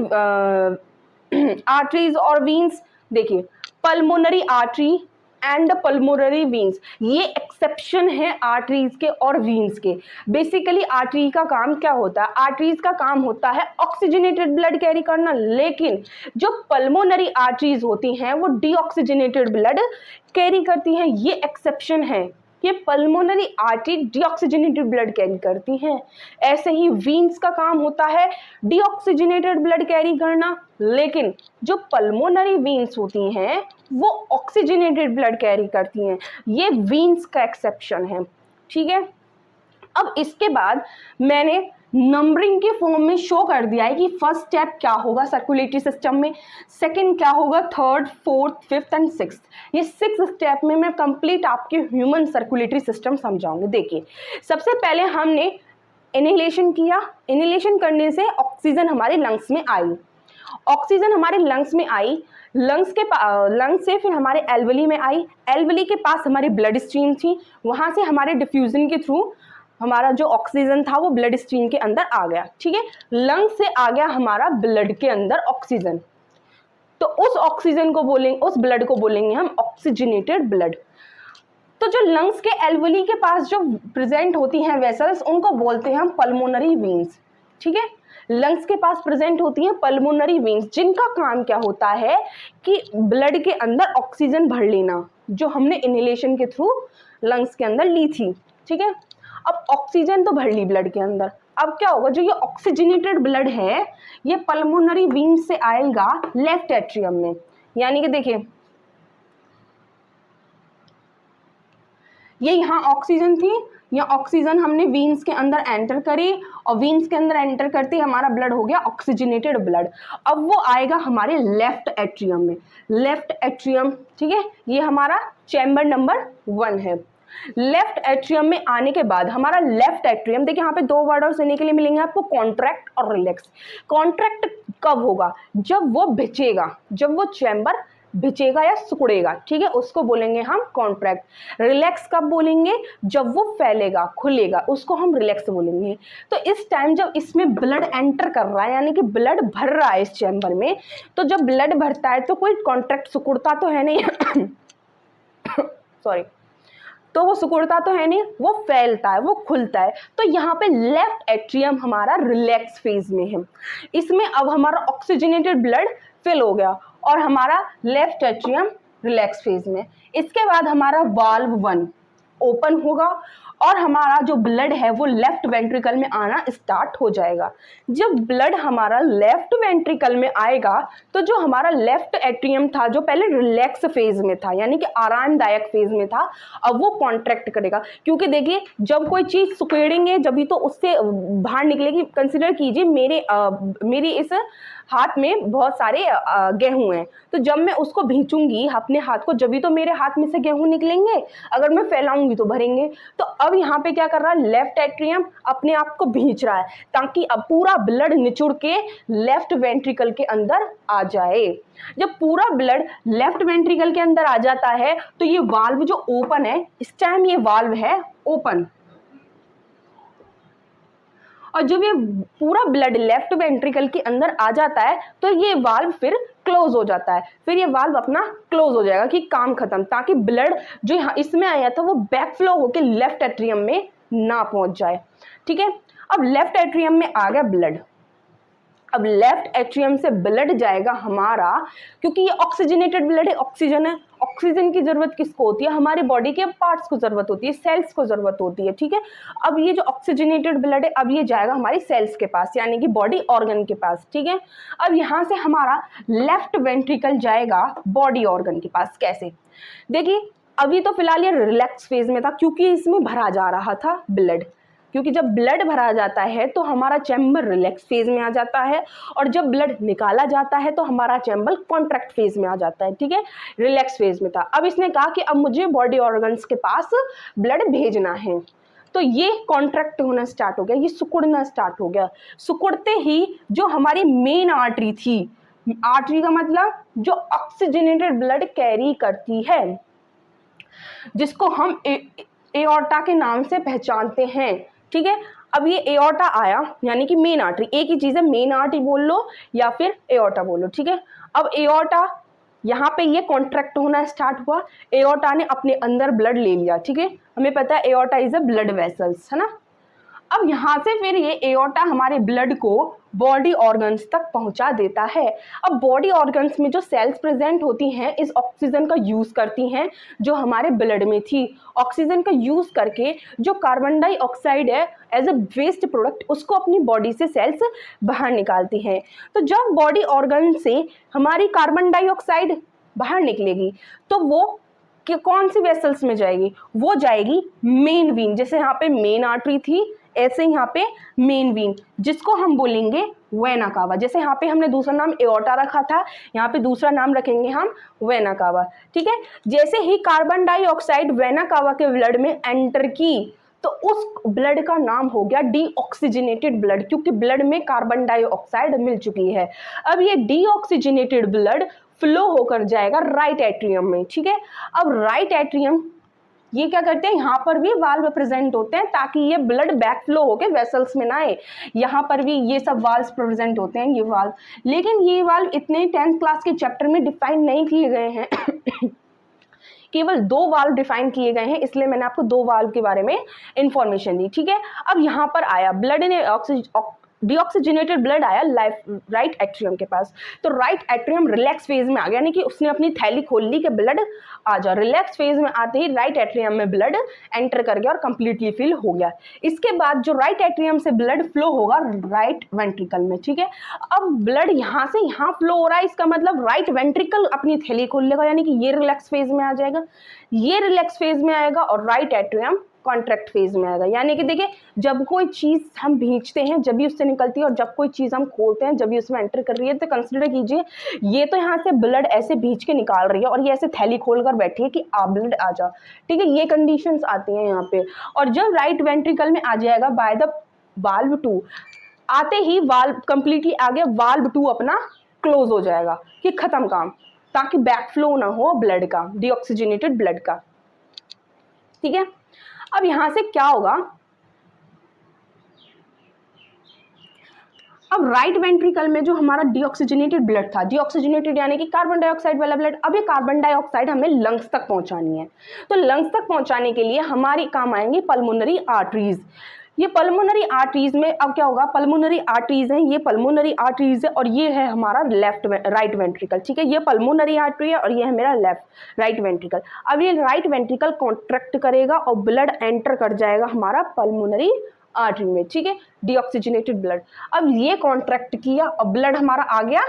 आर्टरीज और वीन्स। देखिए pulmonary artery and pulmonary veins, ये एक्सेप्शन है आर्टरीज के और वीन्स के। बेसिकली आर्टरी का काम क्या होता है, आर्टरीज का काम होता है ऑक्सीजनेटेड ब्लड कैरी करना, लेकिन जो पल्मोनरी आर्टरीज होती हैं वो डीऑक्सीजनेटेड ब्लड कैरी करती हैं, ये एक्सेप्शन है। ये pulmonary artery deoxygenated blood carry करती हैं। ऐसे ही वीन्स का काम होता है डीऑक्सीजनेटेड ब्लड कैरी करना, लेकिन जो पल्मोनरी वीन्स होती हैं वो ऑक्सीजनेटेड ब्लड कैरी करती हैं, ये वीन्स का एक्सेप्शन है, ठीक है। अब इसके बाद मैंने नंबरिंग के फॉर्म में शो कर दिया है कि फर्स्ट स्टेप क्या होगा सर्कुलेटरी सिस्टम में, सेकंड क्या होगा, third, fourth, fifth and sixth. ये 6 स्टेप में मैं कंप्लीट आपके ह्यूमन सर्कुलेटरी सिस्टम समझाऊंगी। देखिए सबसे पहले हमने इनहेलेशन किया, इनहेलेशन करने से ऑक्सीजन हमारे लंग्स में आई, ऑक्सीजन हमारे लंग्स में आई, लंग्स से फिर हमारे एल्वली में आई, एल्वली के पास हमारी ब्लड स्ट्रीम थी, वहाँ से हमारे डिफ्यूजन के थ्रू हमारा जो ऑक्सीजन था वो ब्लड स्ट्रीम के अंदर आ गया, ठीक है। लंग से आ गया हमारा ब्लड के अंदर ऑक्सीजन, तो उस ऑक्सीजन को बोलेंगे, उस ब्लड को बोलेंगे हम ऑक्सीजनेटेड ब्लड। तो जो लंग्स के एल्वली के पास जो प्रेजेंट होती हैं वेसल्स उनको बोलते हैं हम पल्मोनरी वीन्स, ठीक है। लंग्स के पास प्रेजेंट होती हैं पल्मोनरी वीन्स, जिनका काम क्या होता है कि ब्लड के अंदर ऑक्सीजन भर लेना, जो हमने इनहेलेशन के थ्रू लंग्स के अंदर ली थी, ठीक है। अब ऑक्सीजन तो भर ली ब्लड के अंदर, अब क्या होगा, जो ये ऑक्सीजनेटेड ब्लड है ये पल्मोनरी वीन से आएगा लेफ्ट एट्रियम में, यानी कि देखिए ये यहाँ ऑक्सीजन थी, या ऑक्सीजन हमने वीन्स के अंदर एंटर करी और वीन्स के अंदर एंटर करते ही हमारा ब्लड हो गया ऑक्सीजनेटेड ब्लड। अब वो आएगा हमारे लेफ्ट एट्रियम में, लेफ्ट एट्रियम, ठीक है, ये हमारा चैम्बर नंबर 1 है। लेफ्ट एट्रियम में आने के बाद हमारा लेफ्ट एट्रियम, देखिए यहाँ पे 2 वर्ड और सुनने के लिए मिलेंगे आपको, कॉन्ट्रैक्ट और रिलैक्स। कॉन्ट्रैक्ट कब होगा? जब वो भिजेगा, जब वो चैम्बर भिजेगा या सिकुड़ेगा, ठीक है, उसको बोलेंगे हम कॉन्ट्रैक्ट। रिलैक्स कब बोलेंगे? जब वो फैलेगा, खुलेगा, उसको हम रिलैक्स बोलेंगे। तो इस टाइम जब इसमें ब्लड एंटर कर रहा है, यानी कि ब्लड भर रहा है इस चैम्बर में, तो जब ब्लड भरता है तो कोई कॉन्ट्रैक्ट सिकुड़ता तो है नहीं सॉरी, तो वो सिकुड़ता तो है नहीं, वो फैलता है, वो खुलता है। तो यहाँ पे लेफ्ट एट्रियम हमारा रिलैक्स फेज में है। इसमें अब हमारा ऑक्सीजनेटेड ब्लड फिल हो गया और हमारा लेफ्ट एट्रियम रिलैक्स फेज में। इसके बाद हमारा वाल्व 1 ओपन होगा और हमारा जो ब्लड है वो लेफ्ट वेंट्रिकल में आना स्टार्ट हो जाएगा। जब ब्लड हमारा लेफ्ट वेंट्रिकल में आएगा तो जो हमारा लेफ्ट एट्रियम था, जो पहले रिलैक्स फेज में था, यानी कि आरामदायक फेज में था, अब वो कॉन्ट्रैक्ट करेगा। क्योंकि देखिए जब कोई चीज सिकुड़ेंगे जब तो उससे बाहर निकलेगी। कंसिडर कीजिए मेरे इस हाथ में बहुत सारे गेहूं हैं, तो जब मैं उसको भींचूंगी अपने हाथ को, जब भी तो मेरे हाथ में से गेहूं निकलेंगे, अगर मैं फैलाऊंगी तो भरेंगे। तो अब यहाँ पे क्या कर रहा है, लेफ्ट एट्रियम अपने आप को भींच रहा है ताकि अब पूरा ब्लड निचुड़ के लेफ्ट वेंट्रिकल के अंदर आ जाए। जब पूरा ब्लड लेफ्ट वेंट्रिकल के अंदर आ जाता है तो ये वाल्व जो ओपन है, इस टाइम ये वाल्व है ओपन, और जब ये पूरा ब्लड लेफ्ट वेंट्रिकल के अंदर आ जाता है तो ये वाल्व फिर क्लोज हो जाता है। फिर ये वाल्व अपना क्लोज हो जाएगा कि काम खत्म, ताकि ब्लड जो यहाँ इसमें आया था वो बैक फ्लो होकर लेफ्ट एट्रियम में ना पहुंच जाए। ठीक है, अब लेफ्ट एट्रियम में आ गया ब्लड। अब लेफ्ट एट्रियम से ब्लड जाएगा हमारा, क्योंकि ये ऑक्सीजनेटेड ब्लड है, ऑक्सीजन है, ऑक्सीजन की जरूरत किसको होती है? हमारे बॉडी के पार्ट्स को जरूरत होती है, सेल्स को जरूरत होती है। ठीक है, अब ये जो ऑक्सीजनेटेड ब्लड है अब ये जाएगा हमारी सेल्स के पास, यानी कि बॉडी ऑर्गन के पास। ठीक है, अब यहाँ से हमारा लेफ्ट वेंट्रिकल जाएगा बॉडी ऑर्गन के पास। कैसे? देखिए अभी तो फिलहाल ये रिलैक्स फेज में था क्योंकि इसमें भरा जा रहा था ब्लड, क्योंकि जब ब्लड भरा जाता है तो हमारा चैम्बर रिलैक्स फेज में आ जाता है, और जब ब्लड निकाला जाता है तो हमारा चैम्बर कॉन्ट्रैक्ट फेज में आ जाता है। ठीक है, रिलैक्स फेज में था। अब इसने कहा कि अब मुझे बॉडी ऑर्गन्स के पास ब्लड भेजना है, तो ये कॉन्ट्रैक्ट होना स्टार्ट हो गया, ये सिकुड़ना स्टार्ट हो गया। सिकुड़ते ही जो हमारी मेन आर्टरी थी, आर्टरी का मतलब जो ऑक्सीजनेटेड ब्लड कैरी करती है, जिसको हम एओर्टा के नाम से पहचानते हैं। ठीक है, अब ये एओर्टा आया, यानी कि मेन आर्टरी, एक ही चीज है, मेन आर्टरी बोल लो या फिर एओर्टा बोलो। ठीक है, अब एओर्टा यहाँ पे ये कॉन्ट्रैक्ट होना स्टार्ट हुआ, एओर्टा ने अपने अंदर ब्लड ले लिया। ठीक है, हमें पता है aorta is a blood vessels, है ना। अब यहाँ से फिर ये एओर्टा हमारे ब्लड को बॉडी ऑर्गन्स तक पहुंचा देता है। अब बॉडी ऑर्गन्स में जो सेल्स प्रेजेंट होती हैं इस ऑक्सीजन का यूज करती हैं जो हमारे ब्लड में थी। ऑक्सीजन का यूज करके जो कार्बन डाइऑक्साइड है एज अ वेस्ट प्रोडक्ट, उसको अपनी बॉडी से सेल्स बाहर निकालती हैं। तो जब बॉडी ऑर्गन से हमारी कार्बन डाइऑक्साइड बाहर निकलेगी तो वो कि कौन सी वेसल्स में जाएगी? वो जाएगी मेन वीन। जैसे यहाँ पे मेन आर्टरी थी, ऐसे यहाँ पे मेन वीन, जिसको हम बोलेंगे वेना कावा। जैसे यहाँ पे हमने दूसरा नाम एओर्टा रखा था, यहाँ पे दूसरा नाम रखेंगे हम वेना कावा। ठीक है, जैसे ही कार्बन डाइऑक्साइड वेना कावा के ब्लड में एंटर की तो उस ब्लड का नाम हो गया डीऑक्सीजनेटेड ब्लड, क्योंकि ब्लड में कार्बन डाइऑक्साइड मिल चुकी है। अब ये डीऑक्सीजनेटेड ब्लड फ्लो होकर जाएगा राइट एट्रियम में। ठीक है, अब राइट एट्रियम ये क्या करते हैं, यहाँ पर भी वाल्व प्रेजेंट होते हैं ताकि ये ब्लड बैक फ्लो होके वेसल्स में ना आए। यहाँ पर भी ये सब वाल्व प्रेजेंट होते हैं, ये वाल्व, लेकिन ये वाल्व इतने 10th क्लास के चैप्टर में डिफाइन नहीं किए गए हैं केवल 2 वाल्व डिफाइन किए गए हैं, इसलिए मैंने आपको 2 वाल्व के बारे में इंफॉर्मेशन दी। ठीक है, अब यहाँ पर आया ब्लड ने डीऑक्सीजनेटेड ब्लड आया राइट एट्रियम के पास, तो राइट एट्रियम रिलैक्स फेज में आ गया, यानी कि उसने अपनी थैली खोल ली कि ब्लड आ जाओ। रिलैक्स फेज में आते ही राइट एट्रियम में ब्लड एंटर कर गया और कंप्लीटली फिल हो गया। इसके बाद जो राइट एट्रियम से ब्लड फ्लो होगा राइट वेंट्रिकल में, ठीक है। अब ब्लड यहाँ से यहाँ फ्लो हो रहा है, इसका मतलब राइट वेंट्रिकल अपनी थैली खोल लेगा, यानी कि ये रिलैक्स फेज में आ जाएगा, ये रिलैक्स फेज में आएगा और राइट एट्रियम कॉन्ट्रैक्ट फेज में आएगा। यानी कि देखिए, जब कोई चीज़ हम भींचते हैं जब भी उससे निकलती है, और जब कोई चीज़ हम खोलते हैं जब भी उसमें एंटर कर रही है, तो कंसिडर कीजिए ये तो यहाँ से ब्लड ऐसे भींच के निकाल रही है और ये ऐसे थैली खोल कर बैठी है कि आप ब्लड आ जाओ, ठीक है। ये कंडीशंस आती हैं यहाँ पे। और जब राइट वेंट्रिकल में आ जाएगा बाय द वाल्व 2, आते ही वाल्व कंप्लीटली आ गया, वाल्व 2 अपना क्लोज हो जाएगा कि खत्म काम, ताकि बैक फ्लो ना हो ब्लड का, डीऑक्सीजनेटेड ब्लड का, ठीक है। अब यहां से क्या होगा, अब राइट वेंट्रिकल में जो हमारा डीऑक्सीजनेटेड ब्लड था, डीऑक्सीजनेटेड यानी कि कार्बन डाइऑक्साइड वाला ब्लड, अब ये कार्बन डाइऑक्साइड हमें लंग्स तक पहुंचानी है। तो लंग्स तक पहुंचाने के लिए हमारी काम आएंगी पल्मोनरी आर्टरीज। ये पल्मोनरी आर्टरीज में अब क्या होगा, पल्मोनरी आर्टरीज है, ये पल्मोनरी आर्टरीज है और ये है हमारा राइट वेंट्रिकल, ठीक है। ये पल्मोनरी आर्टरी है और ये है मेरा राइट वेंट्रिकल। अब ये राइट वेंट्रिकल कॉन्ट्रैक्ट करेगा और ब्लड एंटर कर जाएगा हमारा पल्मोनरी आर्टरी में, ठीक है, डीऑक्सीजनेटेड ब्लड। अब ये कॉन्ट्रैक्ट किया और ब्लड हमारा आ गया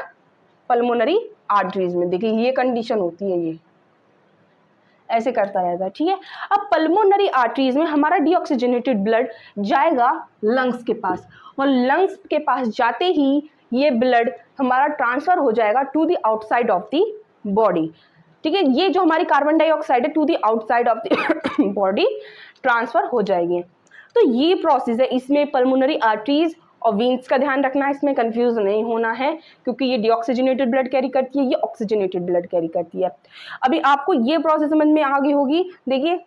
पल्मोनरी आर्टरीज में। देखिए ये कंडीशन होती है, ये ऐसे करता रहता है, ठीक है। अब पल्मोनरी आर्टरीज में हमारा डीऑक्सीजनेटेड ब्लड जाएगा लंग्स के पास, और लंग्स के पास जाते ही ये ब्लड हमारा ट्रांसफर हो जाएगा to the outside of the body, ठीक है। ये जो हमारी कार्बन डाइऑक्साइड है to the outside of the body transfer हो जाएगी। तो ये प्रोसेस है, इसमें पल्मोनरी आर्टरीज और वेन्स का ध्यान रखना है, इसमें कंफ्यूज नहीं होना है, क्योंकि ये डीऑक्सीजनेटेड ब्लड कैरी करती है, ये ऑक्सीजनेटेड ब्लड कैरी करती है। अभी आपको ये प्रोसेस समझ में आ गई होगी। देखिए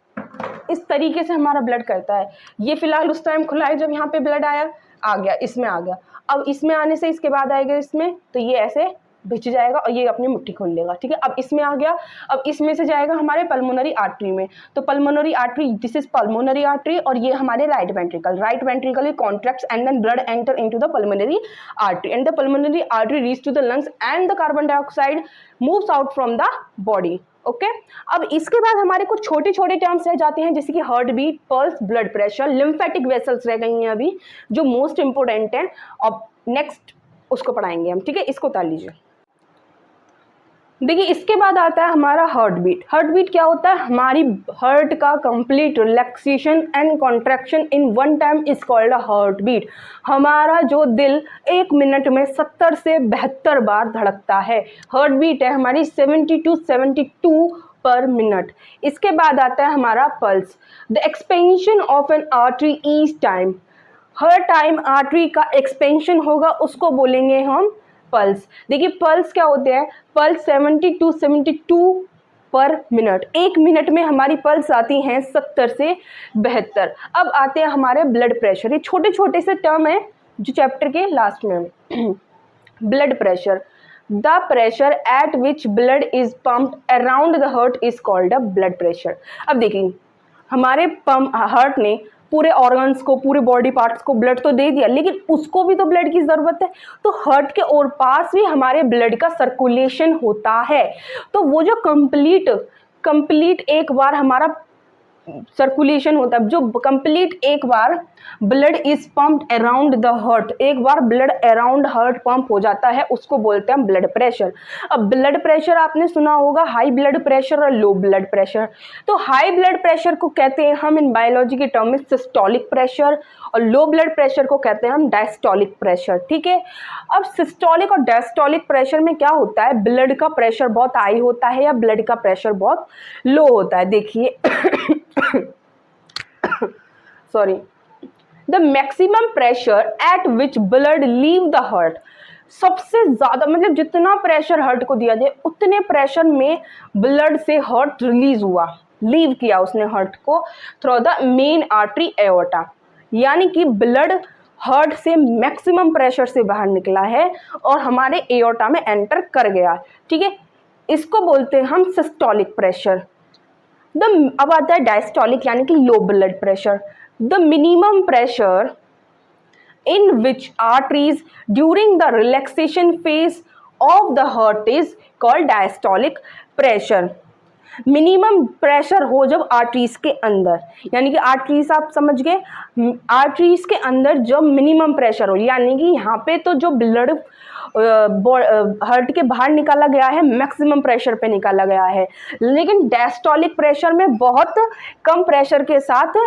इस तरीके से हमारा ब्लड करता है। ये फिलहाल उस टाइम खुला है जब यहाँ पे ब्लड आया, आ गया, इसमें आ गया। अब इसमें आने से इसके बाद आएगा इसमें, तो ये ऐसे भिज जाएगा और ये अपनी मुट्ठी खोल लेगा, ठीक है। अब इसमें आ गया, अब इसमें से जाएगा हमारे पल्मोनरी आर्टरी में। तो pulmonary artery, this is pulmonary artery, और ये हमारे right ventricle contracts and then blood enter into the pulmonary artery and the pulmonary artery reach to the lungs and the carbon dioxide moves out from the body, okay. अब इसके बाद हमारे कुछ छोटे छोटे टर्म्स रह जाते हैं, जैसे कि heart beat, pulse, blood pressure, lymphatic vessels रह गई हैं अभी, जो मोस्ट इंपोर्टेंट है, और नेक्स्ट उसको पढ़ाएंगे हम, ठीक है। इसको उतार लीजिए। देखिए इसके बाद आता है हमारा हार्ट बीट। हार्ट बीट क्या होता है, हमारी हार्ट का complete relaxation and contraction in one time is called a heart beat. हमारा जो दिल 1 मिनट में 70 से 72 बार धड़कता है। हार्ट बीट है हमारी 70 to 72 पर मिनट। इसके बाद आता है हमारा pulse, the expansion of N artery each time. Her time artery का एक्सपेंशन होगा, उसको बोलेंगे हम पल्स। देखिए पल्स क्या होते हैं, पल्स 70 to 72 पर मिनट। 1 मिनट में हमारी पल्स आती हैं 70 से 72। अब आते हैं हमारे ब्लड प्रेशर। ये छोटे छोटे से टर्म है जो चैप्टर के लास्ट में। Blood pressure, the pressure at which blood is pumped around the heart is called a blood pressure. अब देखिए हमारे हार्ट ने पूरे ऑर्गन्स को, पूरे बॉडी पार्ट्स को ब्लड तो दे दिया, लेकिन उसको भी तो ब्लड की ज़रूरत है। तो हार्ट के और पास भी हमारे ब्लड का सर्कुलेशन होता है। तो वो जो कंप्लीट एक बार हमारा सर्कुलेशन होता है, जो कंप्लीट एक बार blood is pumped around the heart, एक बार ब्लड अराउंड हार्ट पंप हो जाता है, उसको बोलते हैं ब्लड प्रेशर। अब ब्लड प्रेशर आपने सुना होगा, हाई ब्लड प्रेशर और लो ब्लड प्रेशर। तो हाई ब्लड प्रेशर को कहते हैं हम इन बायोलॉजी के टर्म में सिस्टोलिक प्रेशर, और लो ब्लड प्रेशर को कहते हैं हम डायस्टोलिक प्रेशर, ठीक है। अब सिस्टोलिक और डायस्टोलिक प्रेशर में क्या होता है, ब्लड का प्रेशर बहुत हाई होता है या ब्लड का प्रेशर बहुत लो होता है। देखिए sorry, the maximum pressure at which blood leave the heart, सबसे ज्यादा मतलब जितना प्रेशर हार्ट को दिया जाए उतने प्रेशर में ब्लड से हार्ट रिलीज हुआ, लीव किया उसने हार्ट को through the main artery aorta, यानी कि ब्लड हार्ट से मैक्सिमम प्रेशर से बाहर निकला है और हमारे एओर्टा में एंटर कर गया, ठीक है। इसको बोलते हैं हम सिस्टोलिक प्रेशर। अब आता है डायस्टोलिक यानी कि लो blood pressure. The minimum pressure in which arteries during the relaxation phase of the heart is called diastolic pressure. Minimum pressure हो जब आर्टरीज के अंदर, यानी कि आर्टरीज आप समझ गए, आर्टरीज के अंदर जब मिनिमम प्रेशर हो, यानी कि यहाँ पे तो जो ब्लड हार्ट के बाहर निकाला गया है मैक्सिमम प्रेशर पे निकाला गया है, लेकिन डायस्टोलिक प्रेशर में बहुत कम प्रेशर के साथ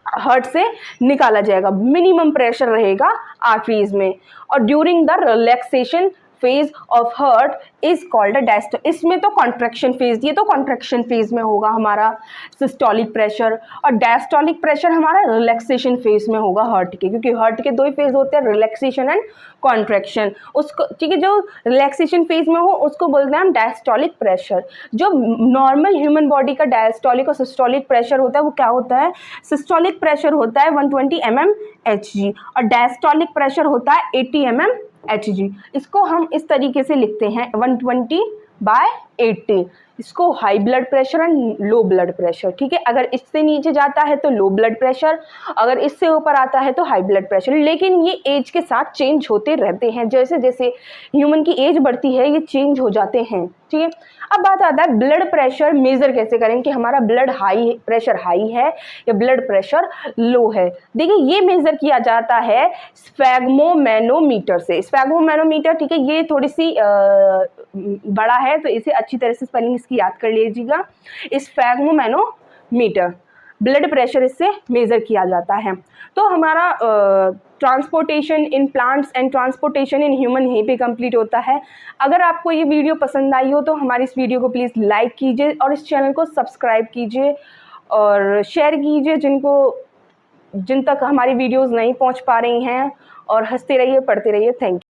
हार्ट से निकाला जाएगा, मिनिमम प्रेशर रहेगा आर्टरीज में। और during the relaxation phase of heart is called diastole, इसमें तो कॉन्ट्रैक्शन फेज, ये तो कॉन्ट्रैक्शन फेज में होगा हमारा सिस्टोलिक प्रेशर, और डायस्टोलिक प्रेशर हमारा रिलैक्सेशन फेज में होगा हार्ट के, क्योंकि हार्ट के दो ही फेज होते हैं, रिलैक्सेशन एंड कॉन्ट्रैक्शन। उसको ठीक है, जो रिलैक्सेशन फेज में हो उसको बोलते हैं हम डायस्टोलिक प्रेशर। जो नॉर्मल ह्यूमन बॉडी का डायस्टोलिक और सिस्टोलिक प्रेशर होता है वो क्या होता है, सिस्टोलिक प्रेशर होता है 120 mmHg और डायस्टोलिक प्रेशर होता है 80 mmHg। इसको हम इस तरीके से लिखते हैं 120/80, इसको high blood pressure and low blood pressure. ठीक है, अगर इससे नीचे जाता है तो लो ब्लड प्रेशर, अगर इससे ऊपर आता है तो हाई ब्लड प्रेशर। लेकिन ये एज के साथ चेंज होते रहते हैं, जैसे जैसे ह्यूमन की एज बढ़ती है ये चेंज हो जाते हैं। ठीक है, अब बात आता है ब्लड प्रेशर मेजर कैसे करें कि हमारा ब्लड हाई प्रेशर हाई है या ब्लड प्रेशर लो है। देखिए, ये मेजर किया जाता है स्फैग्मोमैनोमीटर से। स्फैग्मोमैनोमीटर, ठीक है, ये थोड़ी सी बड़ा है तो इसे अच्छी तरह से स्पेलिंग इसकी याद कर लीजिएगा। स्फैग्मोमैनोमीटर, ब्लड प्रेशर इससे मेजर किया जाता है। तो हमारा transportation in plants and transportation in human यहीं पे कंप्लीट होता है। अगर आपको ये वीडियो पसंद आई हो तो हमारी इस वीडियो को प्लीज़ लाइक कीजिए और इस चैनल को सब्सक्राइब कीजिए और शेयर कीजिए जिन तक हमारी वीडियोस नहीं पहुंच पा रही हैं। और हंसते रहिए, पढ़ते रहिए। Thank you.